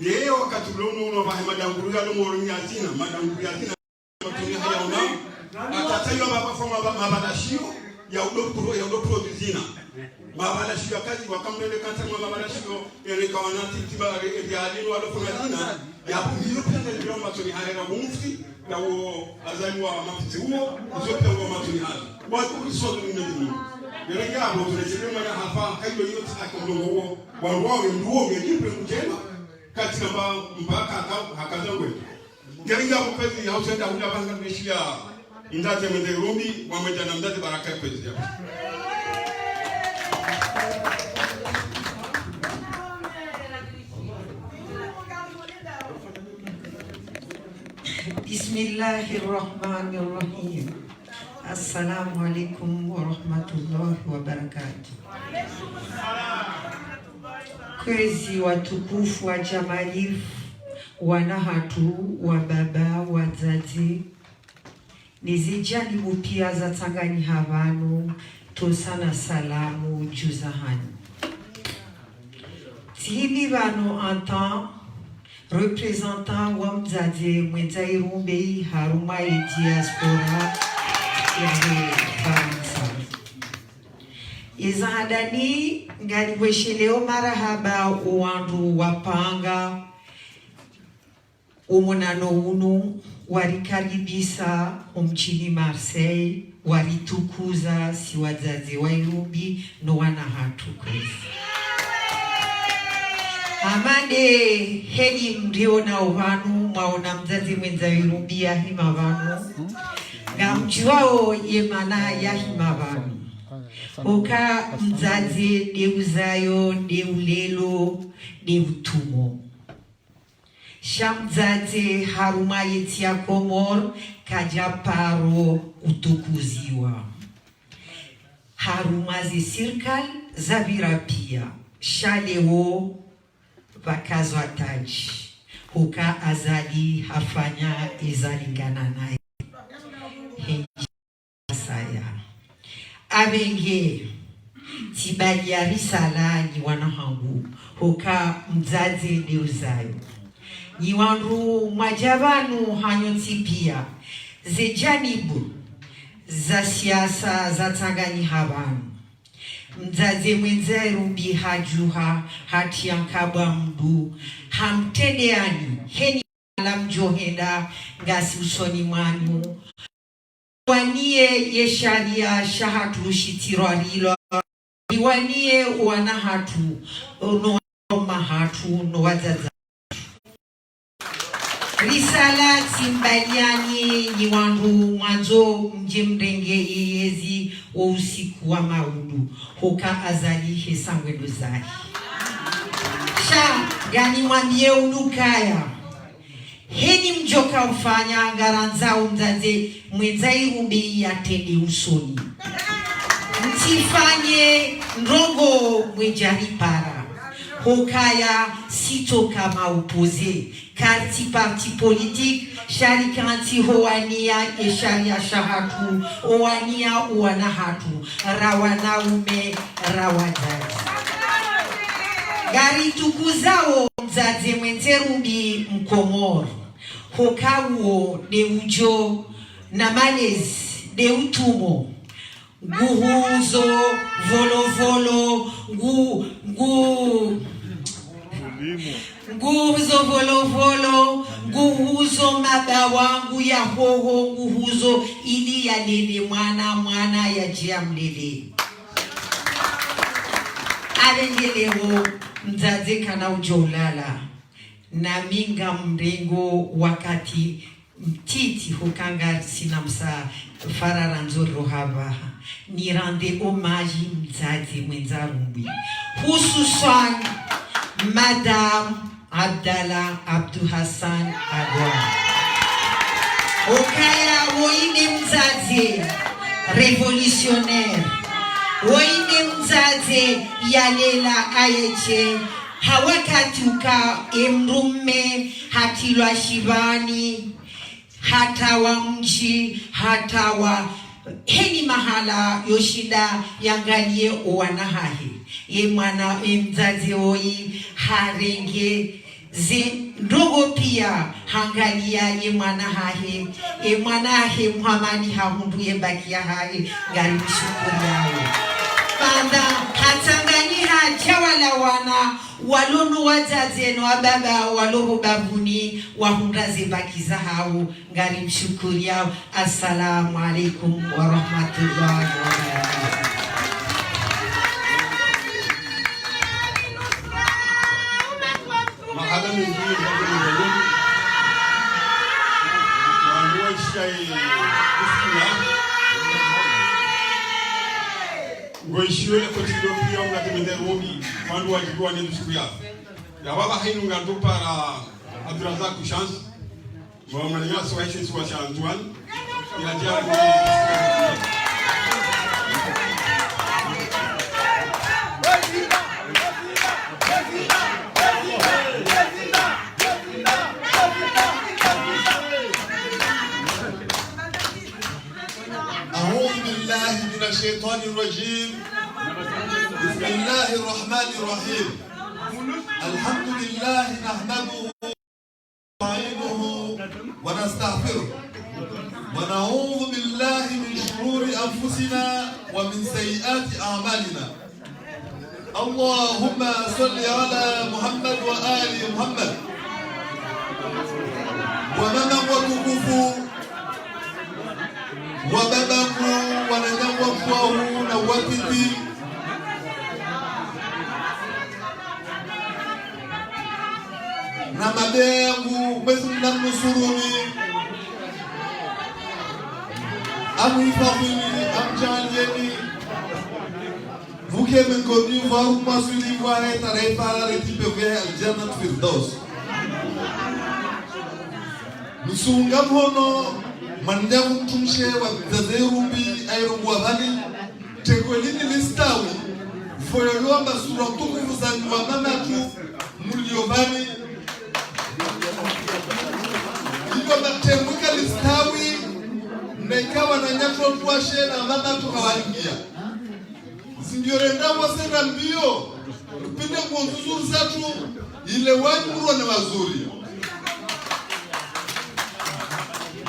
Speaker 5: leo wakati uno wa madanguru ya moro nyazina madanguru ya matuni haya una atatayo mabafoma mabadashio ya udopro dizina mabadashio kazi wakamele kanta mabadashio ele kawanati tibare ya alino alofuna dina ya hiyo pende ndio matuni haya na mufti na azali wa mafiti huo zote wa matuni haya watu kusodo ni nini yale jambo tunachelewa na hapa hayo yote akomdogo wao ndio ngejipe kujema katika mpaka hakaza wetu Garinga kupezi ya usenda huja banga meshia indate mwende Rumi wameja na mdate baraka kwezi ya
Speaker 11: Bismillahirrahmanirrahim. Assalamu alaikum wa rahmatullahi wa barakatuh. Kwezi watukufu wa jamalifu wanahatu wa baba wazazi nizijali mupia za tangani havanu tosana salamu juzahani timi vano anta représentant wa mzazi mwenza irumbei haruma diaspora ya Faransa izadani ngani wesheleo marahaba uwandu wapanga umonano unu warikaribisa umchini Marseille waritukuza si wazazi wa Irubi no wanahatu kwezi amande heli mriona ovanu maona mzazi mwenza Irubi ya hima vanu na mchuao yemana ya hima vanu uka mzazi deuzayo deulelo deutumo Shamzaze haruma yetia komor kajaparo utukuziwa haruma zi sirkal zavira pia shaleo vakazwa taji huka azali hafanya izalingana naye saya avenge tibali ya risala ni wanahangu huka mzazi deuzayo Niwanru majabanu hanyoti pia zijanibu za siasa za tangani habanu mzazi mwenza rumbi hajuha hatiankabwa mdu hamtedeani heni alamjohenda ngasi usoni mwanu wanie yesharia shahatu shitirarilo iwanie wanahatu no mahatu no wazaza risala simbaliani ni wandu mwanzo mjimrenge yezi wa usiku wa maudu hoka azali hesangwendo zai sha gani mwambie unukaya heni mjoka ufanya ngaranzao mzaze mwenzai rumbi ya tende usoni mtifanye ndrongo mwejaripara hokaya sito kama upoze karti parti politique sharikanti hoania e sharia shahatu hoania uanahatu rawanaume rawajaji gari tukuzao mzaze mwenzerubi mkomoro hokauo de ujo na malezi de utumo nguhuzo volovolo nguhuzo volovolo nguhuzo madawangu ya hoho nguhuzo ili ya lele mwana ya jia mlele alengeleo mzaze kana ujolala na minga mrengo wakati mtiti hukanga sinamsa farara nzoro haba ni rende hommage mzazi mwenzarumbi hususan Madame Abdallah Abdou Hassan Adwa okaya woine mzazi revolutionnaire woine mzazi yalela ayeche hawakati uka emrume hatilwa shivani hata wa mji hata wa heni mahala yoshida yangalie wanahahi ye mwana mzazi oi harenge ze ndogo pia hangalia ye mwana hahe ye mwana hahe muhamani hahundu ye bakia hahe ngari mshukuri yao panda hatangani hajawala wana walono wazazi no baba waloho babuni wahundaze bakiza hao ngari mshukuri yao. Assalamu alaikum wa rahmatullahi wa barakatuh.
Speaker 5: Mahadam ini bagaimana? Wanduan sekali istilah. Goishiwe kotido pia ngati menderobi wanduan jikuwa ni msukuya. Ya baba hainu ngatu para Abdurazak chance. Mama nanga swaishe swa cha Antoine. Ila jari
Speaker 12: من الشيطان الرجيم. بسم الله الرحمن الرحيم. الحمد لله نحمده ونستعينه ونستغفره ونعوذ بالله من شرور أنفسنا ومن سيئات أعمالنا. اللهم صل على محمد وآل محمد ومن وتكفوا وبابكو وننوفوه نواتي namabengu bezumna nusuruni amifahini amjalieni vuke mengoni varu masuli vahe tarefa la retipe vehe aljannat firdaus nusunga mhono mandamu tumshe wa zazerumbi ayrongu wadhani tekwelini listawi foyolwa basura tukufu za mamatu muliovani iko matembuka listawi nekawa na nyatwa tuwashe na mamatu kawalingia zingiorenda wasenda mbio upinde mwonzuzuru zatu ile wanyurwa na wazuri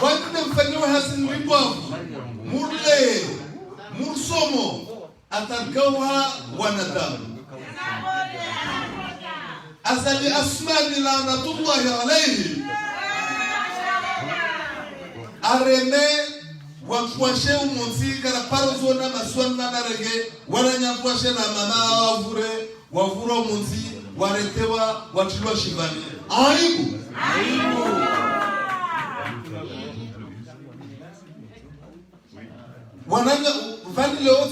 Speaker 12: wajine mfanyiwe hasi mribwafu murle mursomo atargawa wanadamu. Azali Asmani lanatullahi alayhi areme wakwashe umonsi kana parozona maswana na rege waranyakwashe na mama wavura umonsi waretewa watilwa shivani aibu wananya vani leo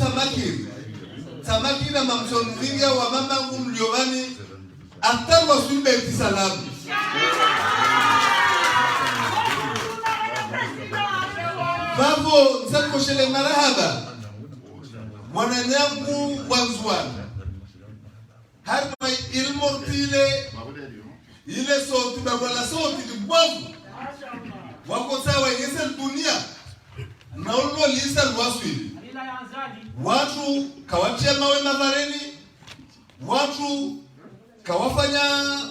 Speaker 12: tamaki na mamsonzinga wa mama ngumliovani atarwa sulbe tisalamu Vavo nzako shele marahaba mwananyangu wanzwana harma ilmortile ile soti bagwala soti dibovu wako sawa yese dunia na ulo lisa lwaswili watu kawatia mawe mavareni watu kawafanya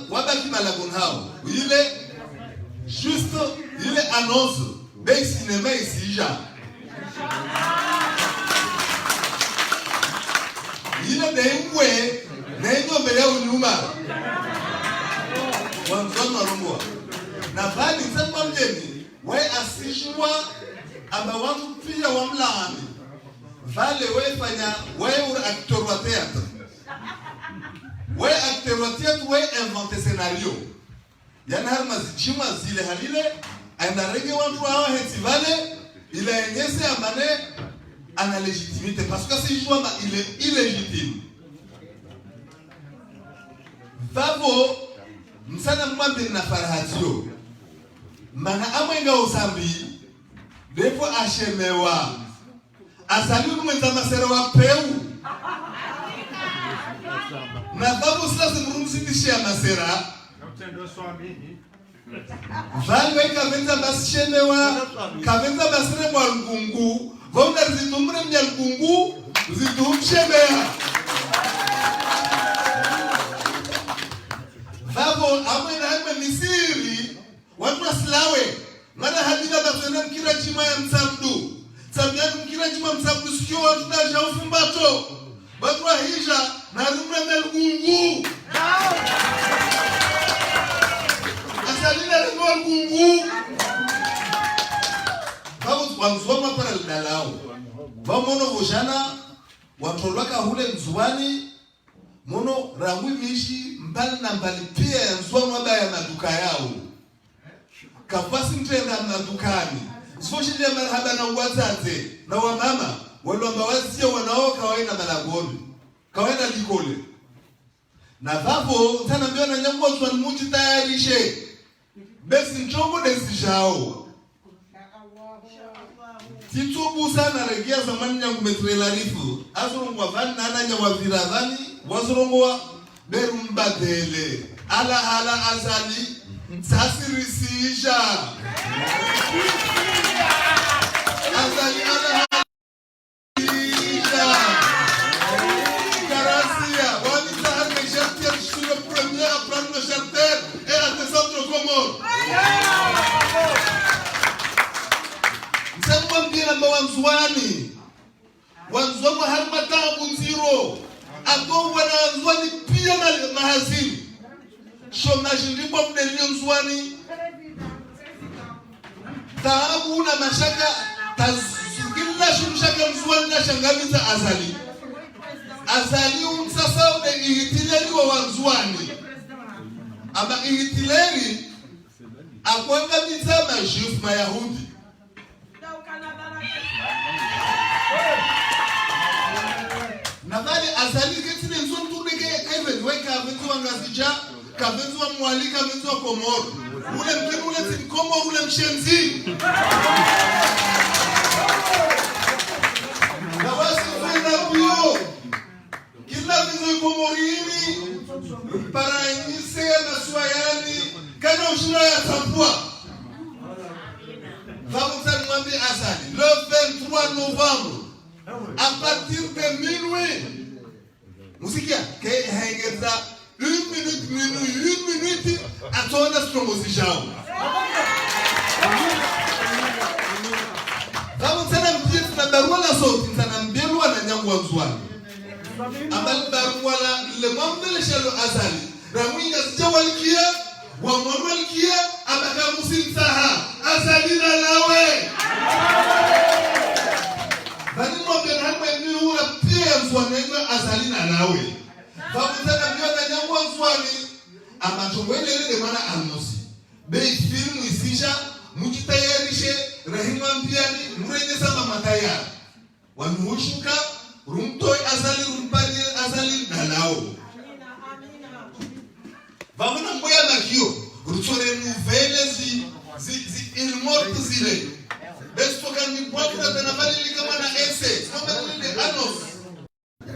Speaker 12: wabaki malagon hao ile juste ile annonce Bem cinema ici já. Ile dengwe nengo mbele unyuma. Wanzona rombo. Na vani sema mjeni, wewe asishwa amba watu pia wamlaani. Vale wewe fanya wewe acteur wa théâtre. Wewe acteur wa théâtre wewe inventer scénario. Yana harma zichima zile halile anarege watu hawa hetivale ila yenyese amane ana légitimité parce que si joua il est illégitime. Vavo msana mwambe na farahatio mana amwenga usambi depo ashemewa asali umwenza masera wa peu na vavo sila simurumsindishia masera Valwe kavenza bashemewa kavenza basire mwa lungu vonga zitumre mnya lungu zitumshemea Vavo amwe na amwe misiri watu wasilawe mana hadida basene mkira chima ya msamdu Samia mkira chima msamdu sikio watu na jaufumbato watu wa hija na rumre mnya lungu Asalina lengwa lungu Vavo wanzuwa para lidalao Vamono vojana Watolwaka hule nzuwani Mono rangwi mishi mbali na mbali pia ya nzuwa mwaba ya maduka yao Kapasi mtenda madukani Sifoshili ya marhaba na uwazaze Na wamama Walwamba wazia wanao kawaina malagoni Kawaina likole Na vavo Tana mbio na nyambo zwa nmuji tayarishe Besi nchongo desi jao Titubu sana regia zamani nyangu metrelarifu Azurungwa vani nana nyawa viradhani Wazurungwa berumbadele Ala hala azali Sasirisisha Azali ala hala Karasia Wani sahar me jartier Je suis le premier à prendre le charter Et à descendre au Comore Msema mbira mba wanzuani Wanzuani harmatabu nziro Ako wana wanzuani pia na mahazini Shomaji ndipo mdelio nzuani Taabu na mashaka Tazugila shumshaka nzuani na shangamiza azali Azali umsasa ude ihitileri wa wanzuani Ama ihitileri Akwanga mita majif mayahudi Navali azali ketine nzoni tudeke even we kavenzi wa ngazija kavenzi wa mwali kavenzi wa komoro ule mkini ule timkomoro ule mshenzi na wasi kwenda bio kila vizo komorini paranyise na suayani kana ushina ya tampua Vamos mwambi azali le 23 novembre à partir de minuit musikia ke hengeza 1 minute atona stromozi jao Vamos sana mjini na barua la sauti sana mbelwa na nyangu wa mzwani ambal barwala le mamdele shalo azali ramwinga jawalkia wa mwanwalkia abaka musim saha azali na lawe bani mwambia hapo ni ura pia mzwanenga azali na lawe babutana biona nyangwa mzwani amachongwele ile maana amosi be filmu isisha mujitayarishe rahima mpiani murejesa mama tayari wanuhushuka rumtoi azali rumpani azali dalao vamuna mboya makio rutsore nouvelle zi ilmorte zile bestoka ni bwakura tena malili kama na ese kama ni anos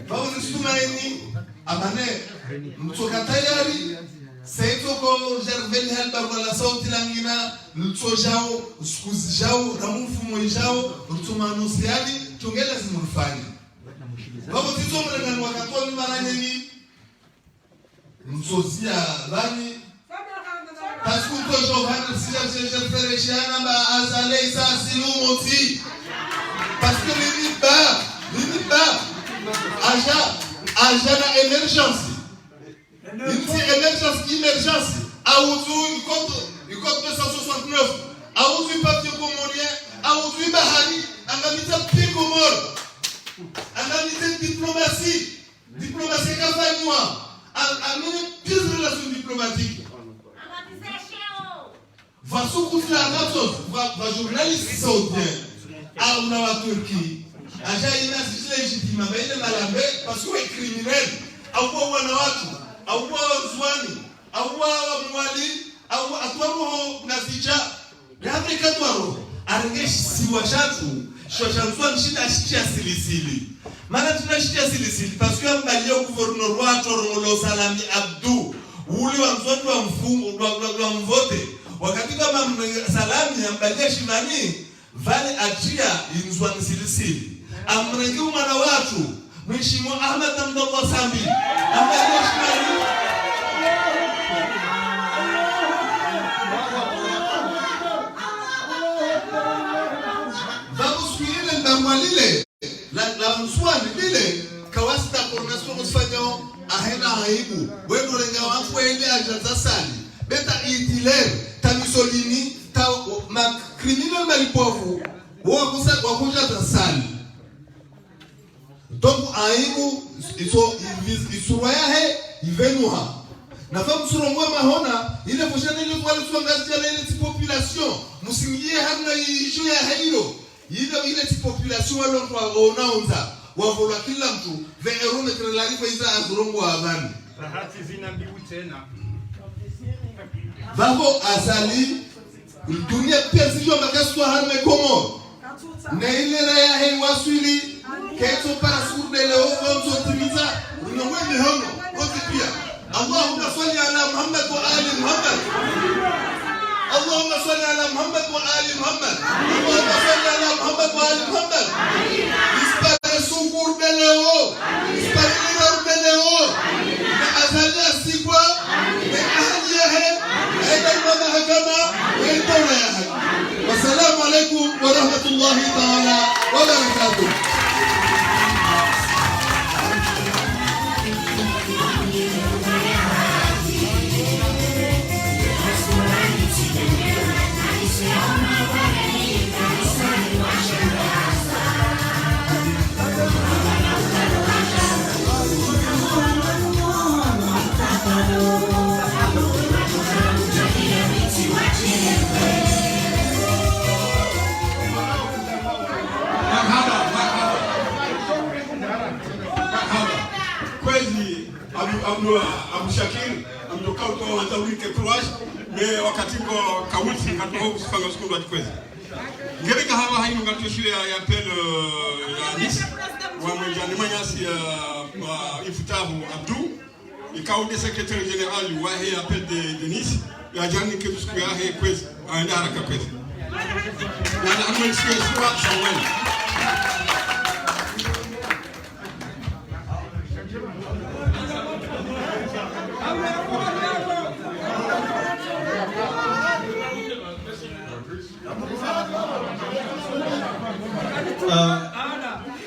Speaker 12: vamuna stumaini amane mtoka tayari Seitoko Gervais Helba wala sauti langina lutso jao skuzi jao ramufumo jao rutumano siali tungela zimurfani babo tizo mwana wakatoni maranyeni msozia bani taskuto Johannes Sia Fereshana ba azale sa silumoti parce que les bas aja na emergency emergence auzu code 269 auzu papier comorien auzu bahari angamita pigomor angamita diplomatie kafanywa amene pire relation diplomatique va sukutla natos va journaliste saoudien auna wa Turki aja ina legitime baina malambe parce que criminel au wana watu au wazwani au mwali au atwaro nasija yapi katwaro arengeshi siwa shatu shoshanzwa nshida shikia silisili maana tunashikia silisili parce que mbalio gouverneur wa Torolo Salami Abdou uli wa mzoto wa mfumo wa mvote wakati kama Salami ambalia shimani vale ajia inzwa silisili amrengi umana watu Mheshimiwa Ahmed Abdullah Sambi ambaye shimani vamos kuile ndamwalile la mswani lile kawasta coordination usfanyo ahena aibu wendo lenga wafu ende ajaza sali beta itiler ta Mussolini ta ma criminel malipofu wakuja ta sali donc aibu isuroyahe ivenuha na famu surongwa mahona ile fushana ile kwa ngazi ile population musingie hamna issue ya hailo ile population walonto waonaonza wavolwa kila mtu veerometre la rifa iza azurongo wa abani
Speaker 1: bahati zina mbiu tena
Speaker 12: vavo azali dunia pia sijua makaswa harme komo na ile raya hei waswili keto para surde leo vamzo timiza unamwende hono wote pia Allahumma salli ala Muhammad wa ali Muhammad Allahumma salli ala Muhammad wa ali Muhammad Allahumma salli ala Muhammad wa ali Muhammad dispare sukur beleo dispare ligar beleo na azalia sikwa na ahliya he aida mahakama wa dawla ya hadi wassalamu alaykum wa rahmatullahi ta'ala wa barakatuh.
Speaker 5: Abu Shakir ametoka kwa watawike Croatia me wakati kwa kawuti katwa usifanga skulu atikwezi ngereka hawa haino ngato shule ya appel ya Nice wa mjani manyasi ya ifutabu Abdou ikaw de secrétaire général wa he appel de Nice ya jani ke dusku ya he kwezi anda haraka kwezi na amwe sikia kwa shawani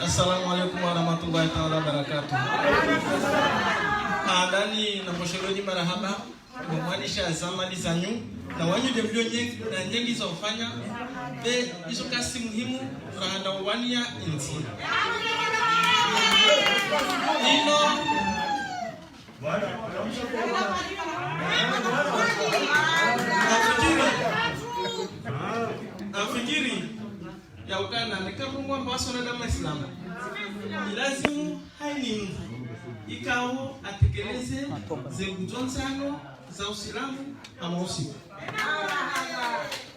Speaker 13: Assalamu alaikum warahmatullahi taala wabarakatuh. Ndani na mshauri marahaba kumaanisha zamani za nyu na wanyu devyo nyingi za ufanya be hizo kasi muhimu rahanda wania inti nino nafikiri ya ukana nikamungwa mbasona na Muislamu lazimu haini ikawo atekeleze zenguzonsano za Uislamu ama usiku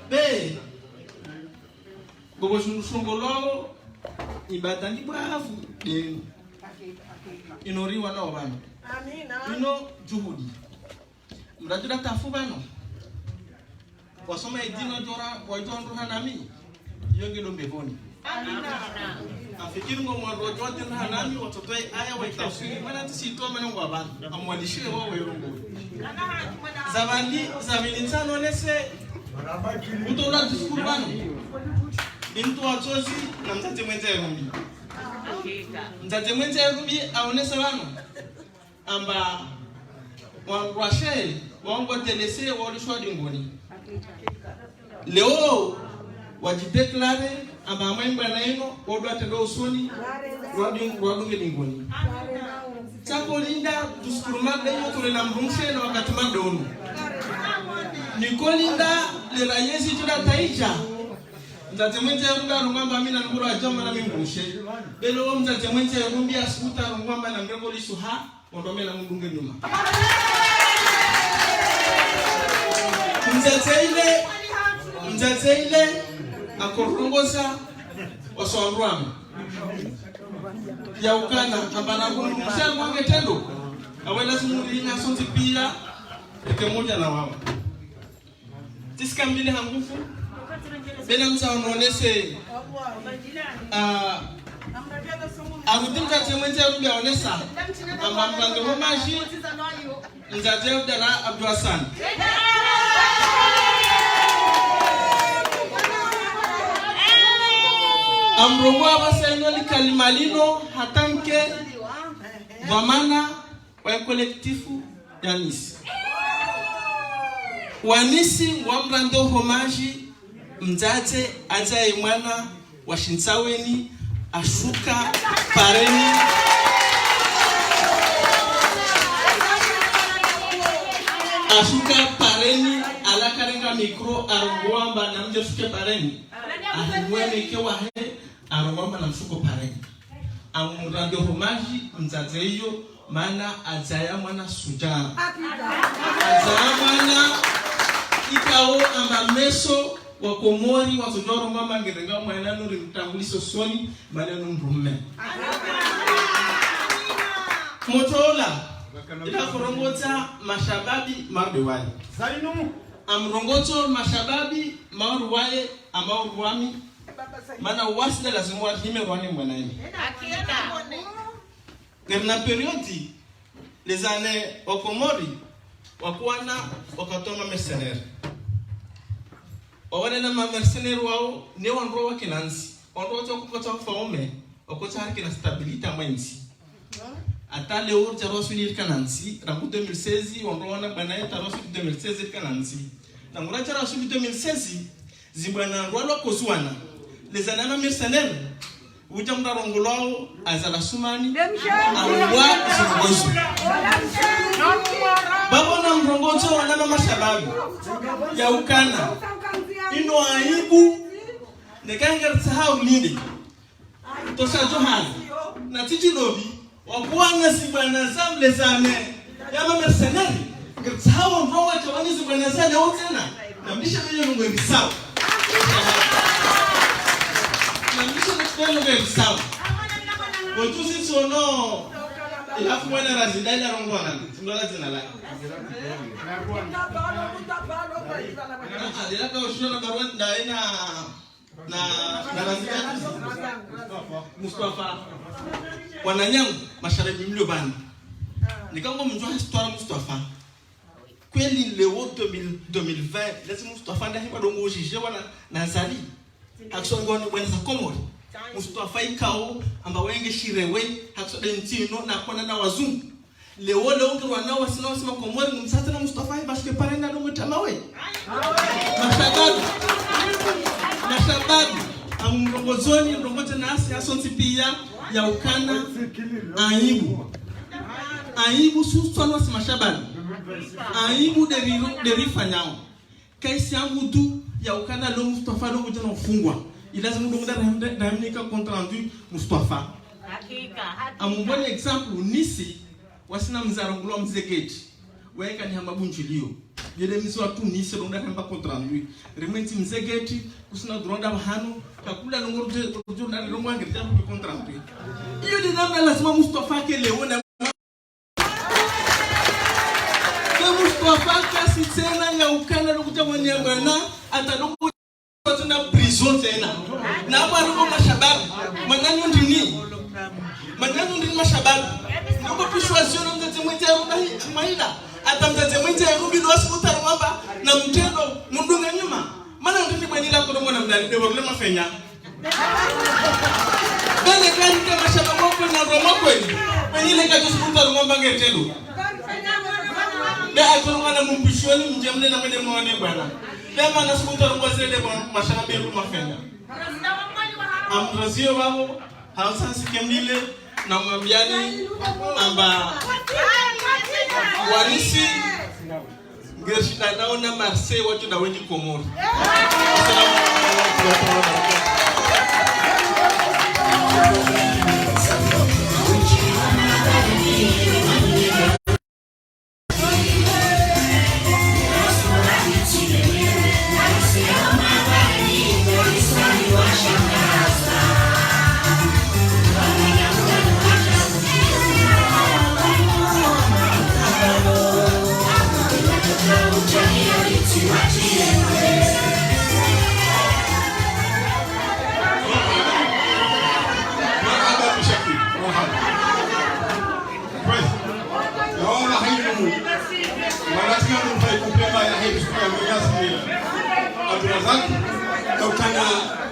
Speaker 13: be gogo shungolo ibada ndi bwavu de inoriwa na obana ino juhudi mrajula tafubano wasoma edino jora wajondu hanami yonge lo mbevoni afikiri ngo mwanzo jote na hanami watoto aya wa tafsiri maana tisitoa maana ngo abana amwalishie wao werongo zavani nsano nese utola diskurbano into wachozi na mtate mwenze rumbi mtate mwenze rumbi aonesa bano amba wangwashe wango telese walishwa dingoni leo wajideklare amba maimba na ino odwa tendo usoni rwadunge dingoni chako linda tuskurumade yoto le namrumshe na wakati madonu nikolinda le rayezi tuda taicha mtate mwenze rumbi arungamba mina nguru ajama na mingushe belo mtate mwenze rumbi asuta arungamba na mrengo lisuha ondome na mundunge nyuma mtate ile akorongoza wasawamruame ya ukana ambana kumsha mwange tendo awela simuri na sonti pia eke moja na wao tiska mbili hangufu bena msaononese amutinta temwenze rubi aonesa amba mbange homaji mzaje Abdalla Abdul Hassan amrongwa basenoli kalimalino hatanke dhamana wa kolektifu yanisi wanisi ngwamrando homaji mzaze ajaye mwana wa shinsaweni ashuka pareni alakarenga mikro arongwamba na mje shuke pareni ahimwene kewa he arongwamba na mshuko pareni amurando homaji mzaze hiyo maana azaya mwana sujara azaya mwana ikao amba meso wakomori wasojoro mama ngerenga mwana no rimtanguliso soni maneno mrume motola ila kurongota mashababi marwai zainu amrongoto mashababi marwai amaurwami mana wasda lazima wahime rwani mwanani na periodi les années wakomori wakuana wakatoma mercenaire wawana na mercenaire wao ne wanro wakinansi wanro to kukoto faume wakota harki na stability mwenzi ata leo jarosuni kanansi rangu 2016 wanro wana banaye tarosuni 2016 kanansi na ngura jarosuni 2016 zibana rwalo kozwana les années mercenaire ujamda rongolao azala sumani awwa zirogozo babona mrongozo wana mashababu ya ukana ino aibu nekangar sahau lindi tosha johani na tijilobi wakuanga sibana zamle zame yama mercenary sahau mrongo tawani sibana zale otena na mlisha mwenye ngwe sawa Telo be sawa. Botusi sono ilafu mwana razidala rongwana. Tundola zina la. Adela ka ushona barwan daina na razidala Mustafa. Wananyangu mashariki mlio bani. Nikango mjua histoire Mustafa. Kweli leo 2020 lazima Mustafa ndahi badongo ujije wana nazali. Action ngoni bwana za Komori. Mustafa ikao amba wenge shirewe hakusode ntino na kona na wazungu leo ngirwa nao wasina wasema komori msasa na Mustafa bashike parenda no mutamawe na sababu amrongozoni rongote nasi asonti pia ya ukana aibu susano wasema shabani aibu derifa nyao kaisi yangu tu ya ukana lo Mustafa lo kujana ufungwa ilaza mundu na mnika contrandu Mustafa hakika amumboni example nisi wasina mzarongulwa mzegeti weka ni hamabunjilio yele mizo watu nisi ronda hamba contrandu rementi mzegeti kusina dronda hanu kakula ngorje na longo ngirja ku contrandu iyo ni namna lazima Mustafa keleona Mustafa kasi tena ya ukana lo kujamwa nyangana atalongo tuna prison tena na hapa ruko mashababu mananyo ndini mashababu ndio tushwazio na mtete mwite ruka maila atamtete mwite rubi ndo asikuta rumamba na mtendo mundunga nyuma maana ndini bwanila ko mwana mdali de wole mafenya bale gani kama shababu ko na romo kweli bwanile ka tusikuta rumamba ngetelo da aturungana mumpishoni mjamne na mwende mwane bwana lema na sikuta rumbaze de mashababu yetu mafenya amrazio wao hausa sikemile na mwambiani amba walisi gershida naona Marseille watu na wengi Komoro.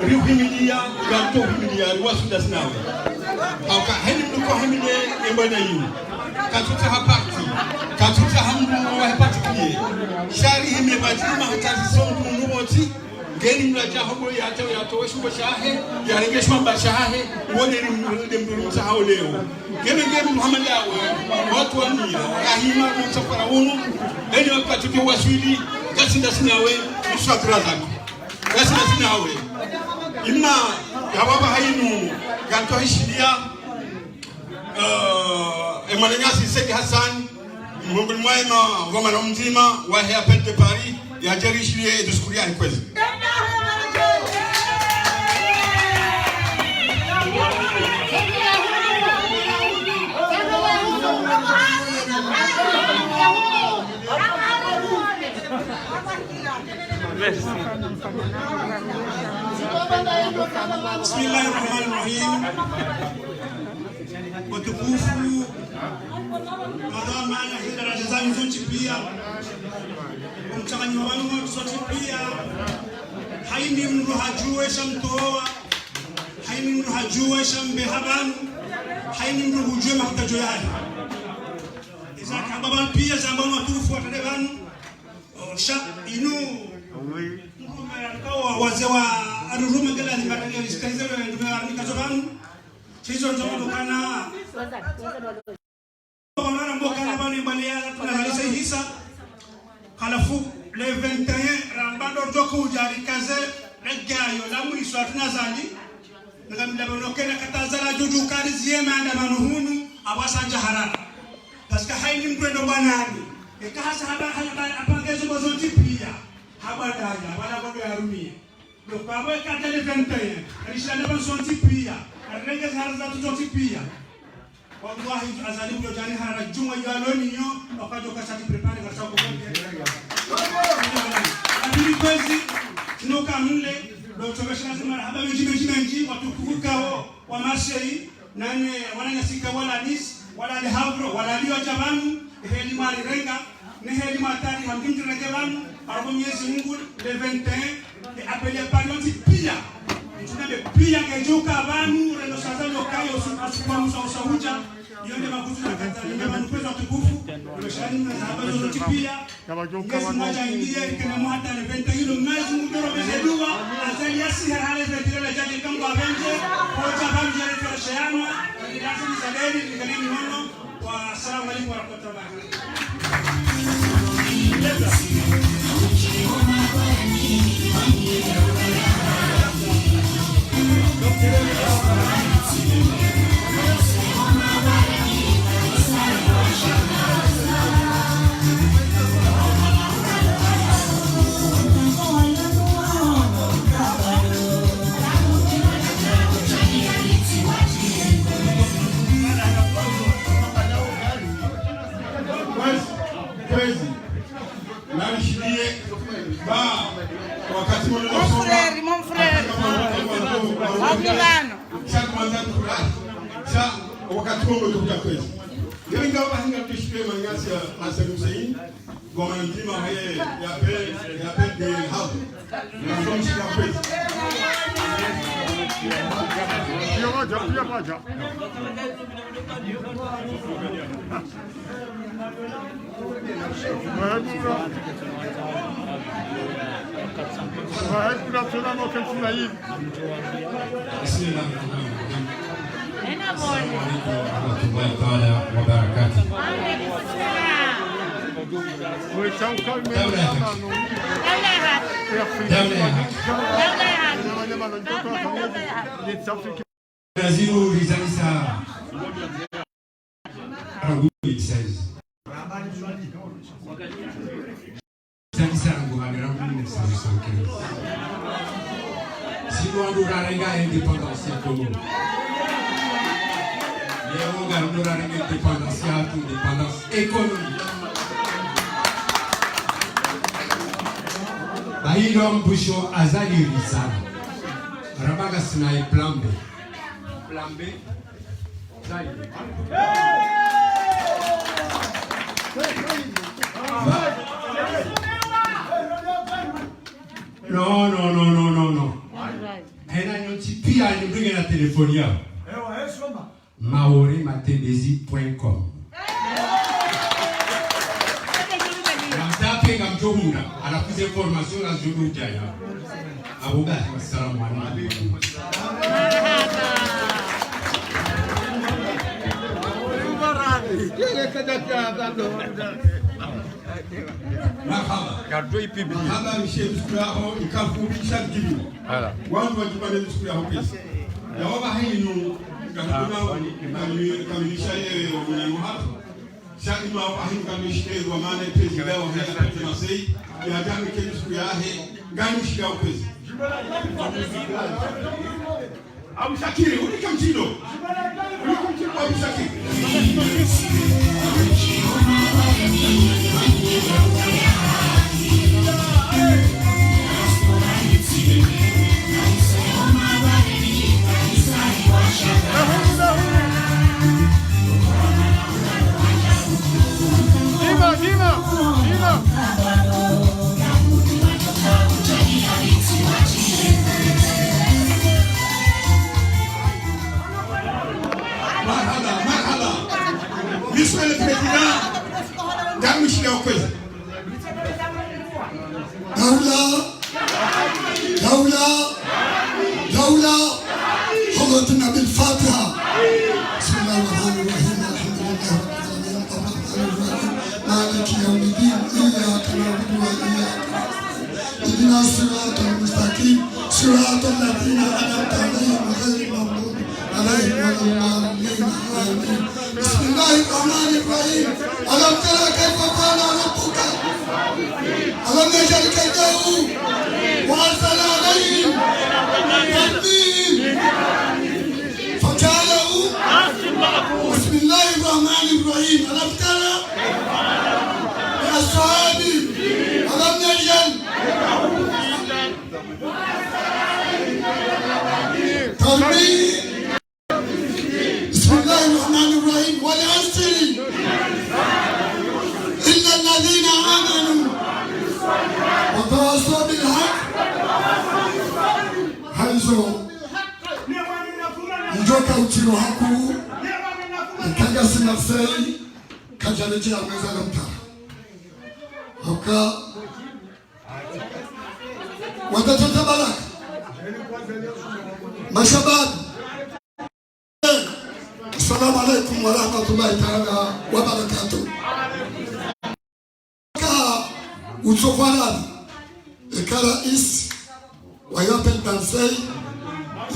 Speaker 5: Rihimilia ganto himilia ruwasuda sinawe auka heni mko himile embana yu katuta hapati katuta hamdu wa hapati kiye shari himile bajima hatazi sondu nuwoti geni mlaja hobo ya to shumba shahe ya renge shumba shahe wone rimdu hao leo geni Muhammad yawe watu wamira kahima msafara wonu eni wakati kwa waswili kasinda sinawe usakura zako kasinda sinawe imma yababa hayinu ganto hishidia emanengasi Seki Hassan mbongol mwema ngoma na mzima wa Appel de Paris ya jerishiye diskuria hikwezi
Speaker 14: Bismillahirrahmanirrahim. Watukufu madama na hidara zangu zote pia mchanganyo wangu zote pia haini mtu hajue shamtoa haini mtu hajue shambehabanu haini mtu hujue mahitaji yake izaka baba pia zamani watukufu watadebanu sha inu wazee wa aruruma gala ni matanga nisikilize ndio arnika zobanu hizo ndio ndokana wana mboka na bani bani ya tunalisa hisa halafu le 21 rambando toko ujari kaze legayo la mwisho tunazali ngamla bonokena katazala juju kali ziema anda manuhunu abasanja haraka paska haini mkwendo banani ekahasa haba apangezo bazoti pia habadaja wala bodo ya rumia do pabo katale 21 alishana bazoti pia arenge harza tuzoti pia wallahi azali byo jani harara juma yaloni nyo okajo kasati prepare kwa sababu abili kwezi tunoka mle do tobesha nasema haba meji watu kukao wa Marseille nane wananyasika wala Nice wala Le Havre wala Lyon jabanu heli mali renga ne heli matari hamdimtu rejebanu arbo miezi Mungu le 21 et appelé par l'anti pia pia ngejuka abantu reno sazalo kayo usukuma usahuja yonde makuzu na kata ni manupezo tukufu umeshani na sababu zote pia ngezi moja ingie kana mwata na venta hilo mwezi mudoro bezedua azali yasi hale vetile la jadi kama avenge kwa sababu ya refreshano lazima sadeni ni kanini nono wa assalamu alaykum wa rahmatullahi wa
Speaker 3: Mon frère.
Speaker 5: Wakati huo ndio kweli. Ndio ingawa hinga tushike mangasi ya Hassan Hussein kwa mzima haya ya pende hapo. Na from shika kweli. Pia moja.
Speaker 15: Brasil rizalisa Rangoon 16 Rizalisa Rangoon 16 Sinon nous rarenga indépendance ya Congo Léon Garnou rarenga indépendance ya indépendance économique Bahilo mbusho azali risana Rabaga sinae plan B. Plan B. Non. Hena nyoti pia ni bringe na telefoni yao. maorimatembezi.com Namtape ngamjohunda anakuza information na jodo jaya. Abuba assalamu alaykum.
Speaker 5: Marhaba mshe msukuraho ikafundisha jibu. Wangu wajibane msukuraho pesa. Ya waba hinu kamilisha yeye wa mwenye hapo. Shaki ma waba hinu kamilisha yeye wa maana pesa leo haya pete masei. Ya jami ke msukurahe gani shika pesa. Abu Shakiri ulika mchido. Ulika mchido Abu Shakiri. Monsieur le Président, Gamishia Okwezi.
Speaker 16: دولة حضرتنا بالفاتحة بسم الله الرحمن الرحيم الحمد لله رب العالمين الرحمن الرحيم مالك يوم الدين إياك نعبد وإياك اهدنا الصراط المستقيم صراط الذين أنعمت عليهم غير المغضوب عليهم ولا الضالين آمين بسم الله الرحمن الرحيم ألم ترى كيف فعل ربك ألم يجعل كيده وأرسل عليهم فجعله بسم الله الرحمن الرحيم ألم ترى بأصحاب ألم يجعل ترميم بسم الله الرحمن الرحيم والعصر إن الذين آمنوا وتواصوا بالحق mziro haku kanga si Marseille kajaleje ameza lamta hoka watatoka baraka mashabab. Assalamu alaikum wa rahmatullahi ta'ala wa barakatuh. Utsofarani ikala is wayapel Marseille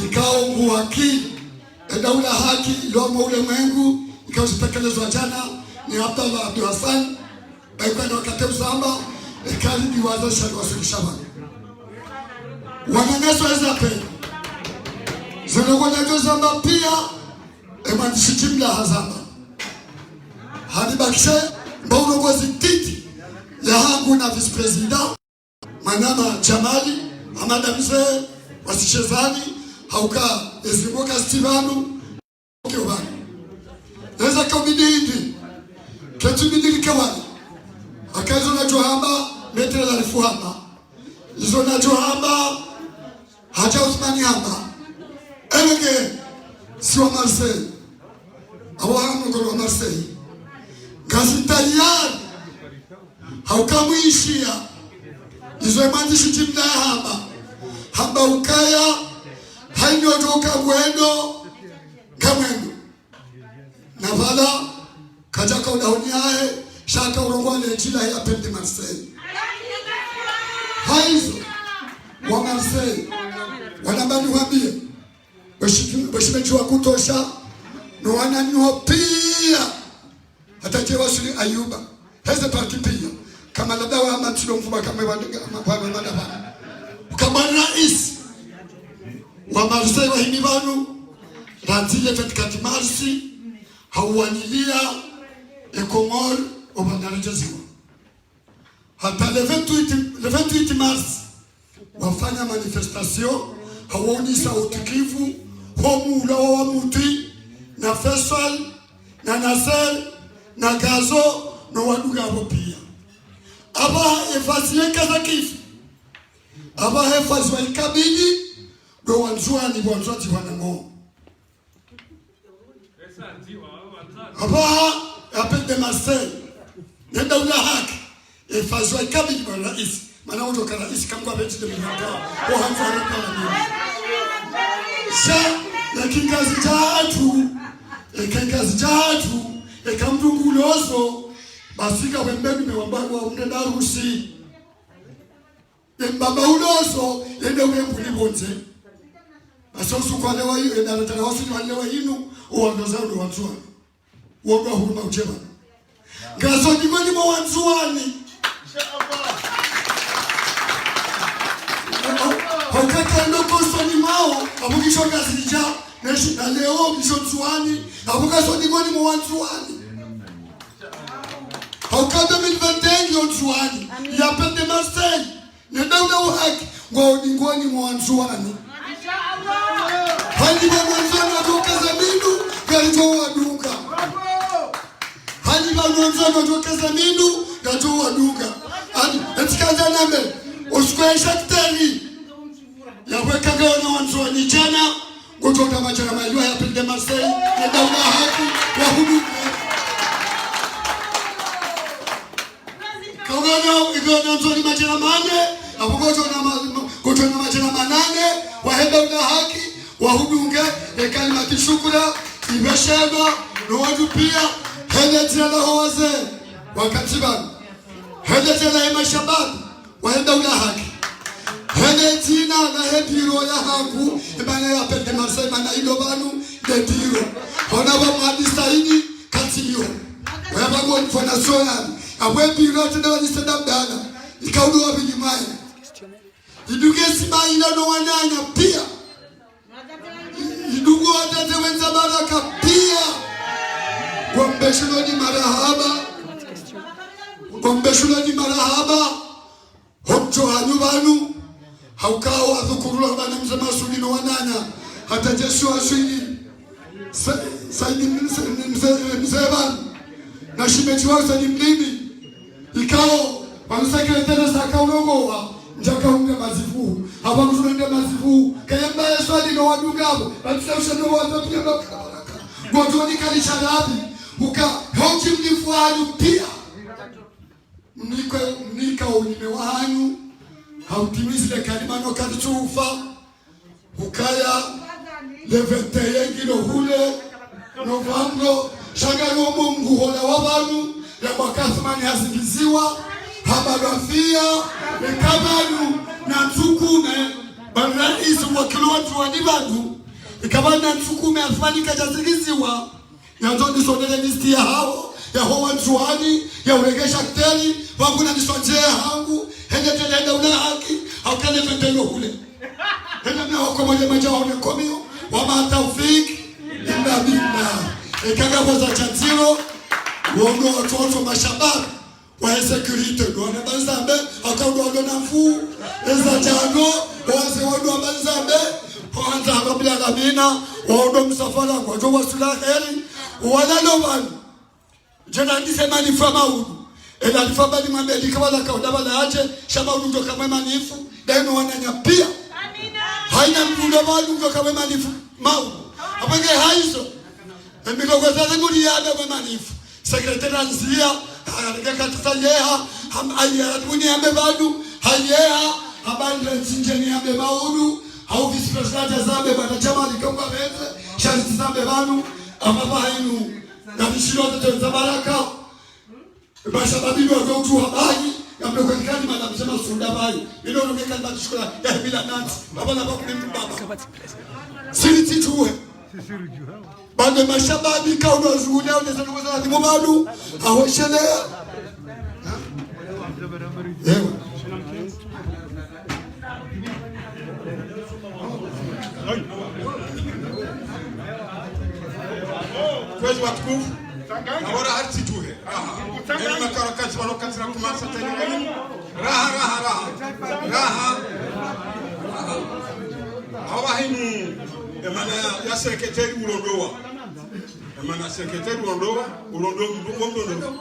Speaker 16: ikao nguaki daula haki lomo ulimwengu ikao zitekelezwa jana ni Abdallah Abdul Hassan baikwana wakati samba ikali diwaza shaka shaba wananyeso ezape zinakwenda kuzamba pia emandishi jimla hazamba hadi bakishe mbauno gozi titi ya hangu na vice president manama Jamali Amada Mzee wasishezani hauka ezimoka Stivanu kiobani neza kabidi hivi ketu bidili kawani akazo na johamba metre la rifuhamba izo na johamba haja Uthmani hamba elege siwa Marseille awahamu kwa Marseille gazi tayari haukamwishia izo emandishi jimna ya hamba ukaya hainyotoka mwendo kamwendo na vala kajaka udahoniae shaka urongwane jila ya pende Marseille haizo wa Marseille wanambani wambie washimechua kutosha no wananyuho pia hata jewa suli Ayuba heze parti pia kama labda wa matilo mfuma kama mapame madaba ukabana rais wa Marseille wa hinibanu ranzile 24 Marsi hauwanilia Ekomor obanarejeziwa hata le 28 Mars wafanya manifestation hawonisa utukivu homu ula wa muti na Faisal na Nasser na Gazo na waduga hapo pia aba efasiye kaza kifu aba efasi wa ikabidi do wanzuani wanzuati wanamo aba appel de Marseille nenda ula haki efasi wa ikabidi kwa rais maana utoka rais kama beti de mwaka kwa hanza hapa sa na kingazi tatu ekamdungulozo basika wembeni mewambagwa undenda rusi mbaba ulozo yende wembuni bonze basosu kwa lewa hiyo endaletana wasu kwa lewa hinu uwangazao ni wanzuani uoga huruma uchema ngazo jimani mwa wanzuani haukaka ndoko usoni mao abukisho ngazi nija na leo bisho nzuani abuka soni mwani mwa wanzuani haukada milvendengi onzuani ya pende Marseille nenda ule uhaki ngoni mwanzuani hadi mwanzuani watokeza mindu galito waduka hadi mwanzuani watokeza mindu galito waduka hadi etikanja name uskwesha kitani ya weka gaona wanzuani jana kutoka machana majua ya pende Marseille nenda ule haki wa huduka Kogano igona nzoni majina mane abugoto na majina manane wahenda una haki wahudunge kalimati shukura ibeshema no watu pia henda tena howaze wakatiba henda tena mashabab wahenda una haki henda tena na hebiro ya haku ibana ya pende Marseille mana idobanu de biro ona ba madisaini katilio wabago international abwebi rote na walisenda mdana ikaudo wabijimai iduge simaila no wananya pia idugo watate wenza baraka pia gombeshulo ni marahaba hokcho hanyubanu haukao adhukurula bana mzema suli no wananya hata Jesu aswini saidi mzeban na shimechi wao sani mlimi ikao wanusekretari saka ulogowa njaka unga mazifu hapa mzunende mazifu kayamba swali no wadungabo batisha no wadapia baraka hojoni kalisharabi uka hoji mlifuanu pia mnika ulime wanyu hautimizile kalima no kalichufa ukaya levete yengilo hule novambro shangalo mungu hola wabanu ya mwakathmani hazingiziwa habarafia mekabanu na ntukume banaisu wakilo watu wanibanu ikabana ntukume athmani kajazingiziwa ya nzondi sonele listi ya hao ya hoa ntuani ya uregesha kteri wangu na nisonjea hangu hende telenda una haki haukane vendelo hule hende na wako moja maja waone komio wama taufiki illa billah ikaga boza chatiro wono watoto mashababu wa security dona banzambe akaudo na mfu eza jango waze wono banzambe kwanza kabla kabina wono msafara kwa jowa sulaheri wala no one jana ndisema ni fama hudu ela alifaba ni mwambie likawala kauda wala aje shamba hudu ndo kama manifu daima wananya pia haina mvundo wadu ndo kama manifu mau apenge haizo mbigo sasa ngudi yabe kwa manifu secretary anzia haraka tutayeha haya duni ambe badu hayeha habari nje ni ambe maudu au vice president zambe bana chama likonga beze sharti zambe banu amaba hainu na bishiro za baraka basi babibi watu habari ambe kwa kani madam sema sunda bai ndio ndio kani bashukura ya bila nanti baba na baba ni baba sisi tuwe bande mashababi kauno zuhudia unaweza kuza ni mubadu ahoshele ewa
Speaker 5: kwezi watukufu agora harti tuhe raha ni makarakati walokati na kumasa tani raha hawa hinu emana ya sekretari urondoa emana sekretari urondoa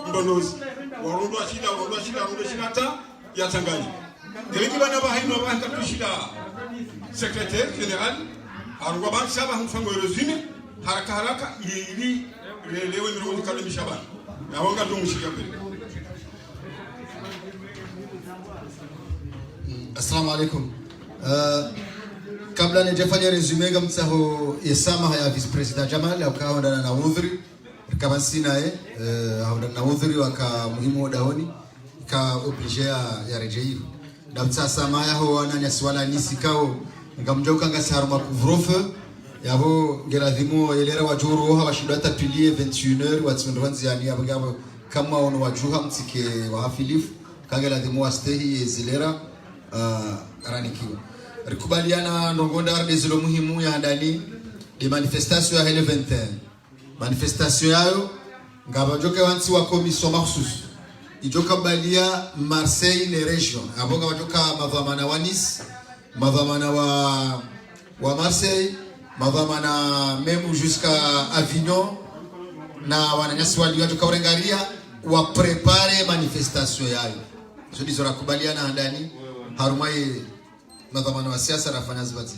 Speaker 5: mdonozi warondoa shida ta ya Tanganyika geliki bana bahino banda kushida sekretari general arwa ban saba mfango resume haraka ili lewe mirongo kale mishabana na wanga ndo mshika pele.
Speaker 9: Assalamu alaikum. Kabla nijafanya resume kama msaho yesama ya vice president Jamal au kaona na udhuri kama sina hauna na udhuri waka muhimu daoni ka oblige ya rejei na msasa maya ho wananya swala nisi kao ngamjoka ngasaruma couvre-feu yabo ngeladhimo yelera wajuru hawa shidata tulie 21h watsundwanzi yani abagabo kama ono wajuha mtike wa hafilifu kageladhimo wastehi zilera aranikiwa rikubaliana nongonda ardezilo muhimu ya ndani de manifestation ya hele 21 manifestation yayo ngabajoke wansi wa commission mahsus ijoka balia Marseille les regions aboga wajoka madhamana wa Nice madhamana wa Marseille madhamana même jusqu'à Avignon na wananyasi waliotoka urengaria wa prepare manifestation yayo so dizora kubaliana ndani harumai madhamana wa siasa nafanya zibati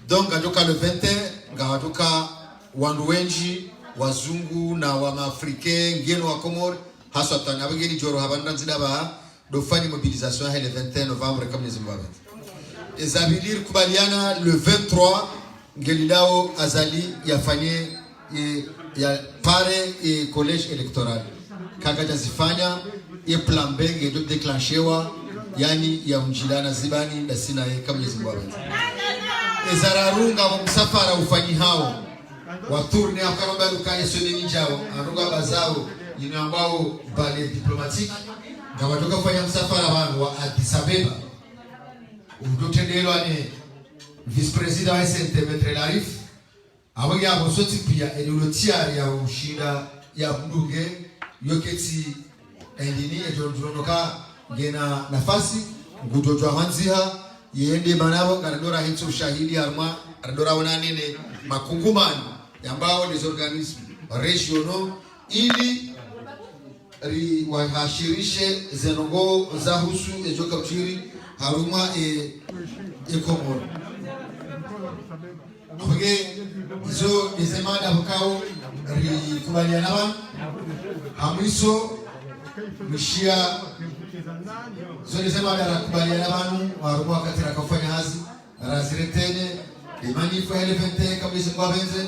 Speaker 9: donc ajoka le 21 ngawatoka wandu wengi wazungu na wa maafrike ngeno wa Komor haswa tanabageni joro habanda zidaba dofani mobilisation ya le 21 novembre comme Zimbabwe ezabilir kubaliana le 23 ngelilao azali yafanye ya pare e collège électoral kagaja zifanya e plan B ngejo declenchewa yani ya unjilana zibani na sina kama Zimbabwe ezararunga wa msafara ufanyi hao wa tourne akaromba lukaya soni njao aruga bazao yino ambao bale diplomatique ngawatoka kufanya msafara wa Addis Abeba udotendelo ane vice president wa SNT Metre Larif awo ya bosoti pia enulotia ya ushida ya mbunge yoketi endini ejonoka gena nafasi ngudojwa hanziha yende manabo karadora hitso ushahidi harma karadora onanene makungumani ambao les organismes régionaux ili wahashirishe zenongo za husu ejoka mchiri haruma Komoro. Porque izo izemada bukao rikubaliana wana hamwiso mishia zo izemada rakubaliana wanu warumwa katira kufanya hazi raziretene imanifu ya elevente kabisa kwa benze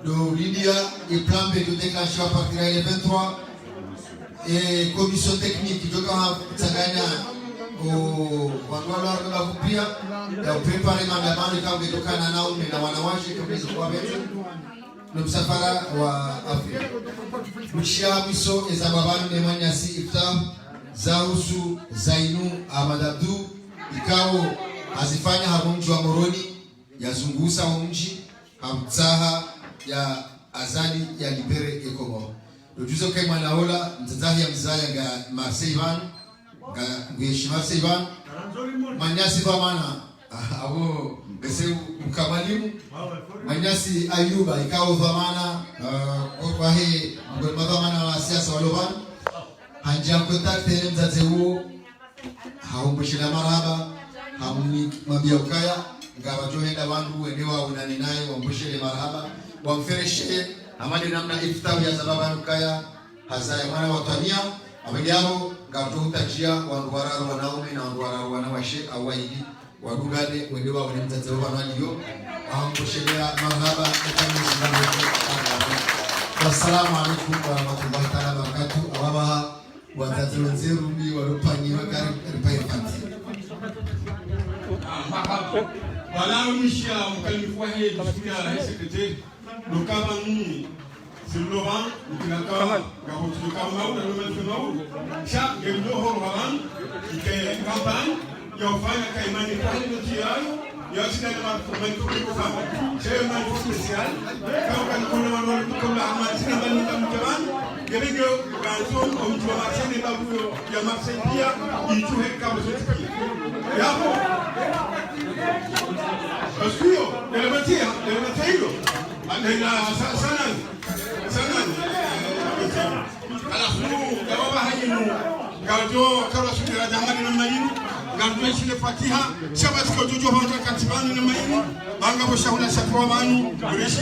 Speaker 9: do Lydia et plan B de déclencher à partir de 23 et commission technique de quand Tsagana au Wangwala de la Kupia et préparer mandamano de quand de Canana ou de Wanawashi comme ils ont fait le msafara wa Afrika mshia miso ezababanu nemanyasi ifta zausu zainu amadabdu ikao azifanya hamunji wa Moroni yazungusa mji hamtsaha ya azali ya libere ekomo ujuzo kai manaola mtatahi ya mzaya ga Marseille van ga ngweshi Marseille van manyasi ba mana abo bese ukamalimu manyasi Ayuba ikao dhamana kwa hii ngoma dhamana wa siasa walovan hanja contact ile mzaze huo haumbushina maraba hamni mabia ukaya ngawa joenda wandu wendewa unani naye wambushile maraba wamfereshe amali namna iftahu ya sababa ukaya hazaya mwana watania abadiao ngawa utajia wanduwararu wanaume na wanduwararu wanawashe awaidi wadugade wendewa wanemzaze wananiyo wambushilea maraba Assalamu alaikum warahmatullahi ta'ala wabarakatuh awabaha wazazi wenzeru ni walupanyiwa karipaifati
Speaker 5: Voilà, Michel, mkalifu wa hii kusikia rais sekretari lokaba nini silova mkinaka gahotu kama au na mmetuno cha ngendo horo haban ike kampani ya ufanya kaimani kwa hiyo tiayo ya sida na mambo kwa kufanya sio mambo special kama kan kuna mambo kama amani sina bali mtaban gebego kanzo mtu wa Marseille babu ya Marseille pia ituhe kama zote yapo Osio, elementia hilo. Anaenda sana. Alafu baba hayinu. Gajo kama sura jamani na mayinu. Gajo shile Fatiha. Shabati kwa jojo hata katibani na mayinu. Banga boshahula shakwa banu. Rishi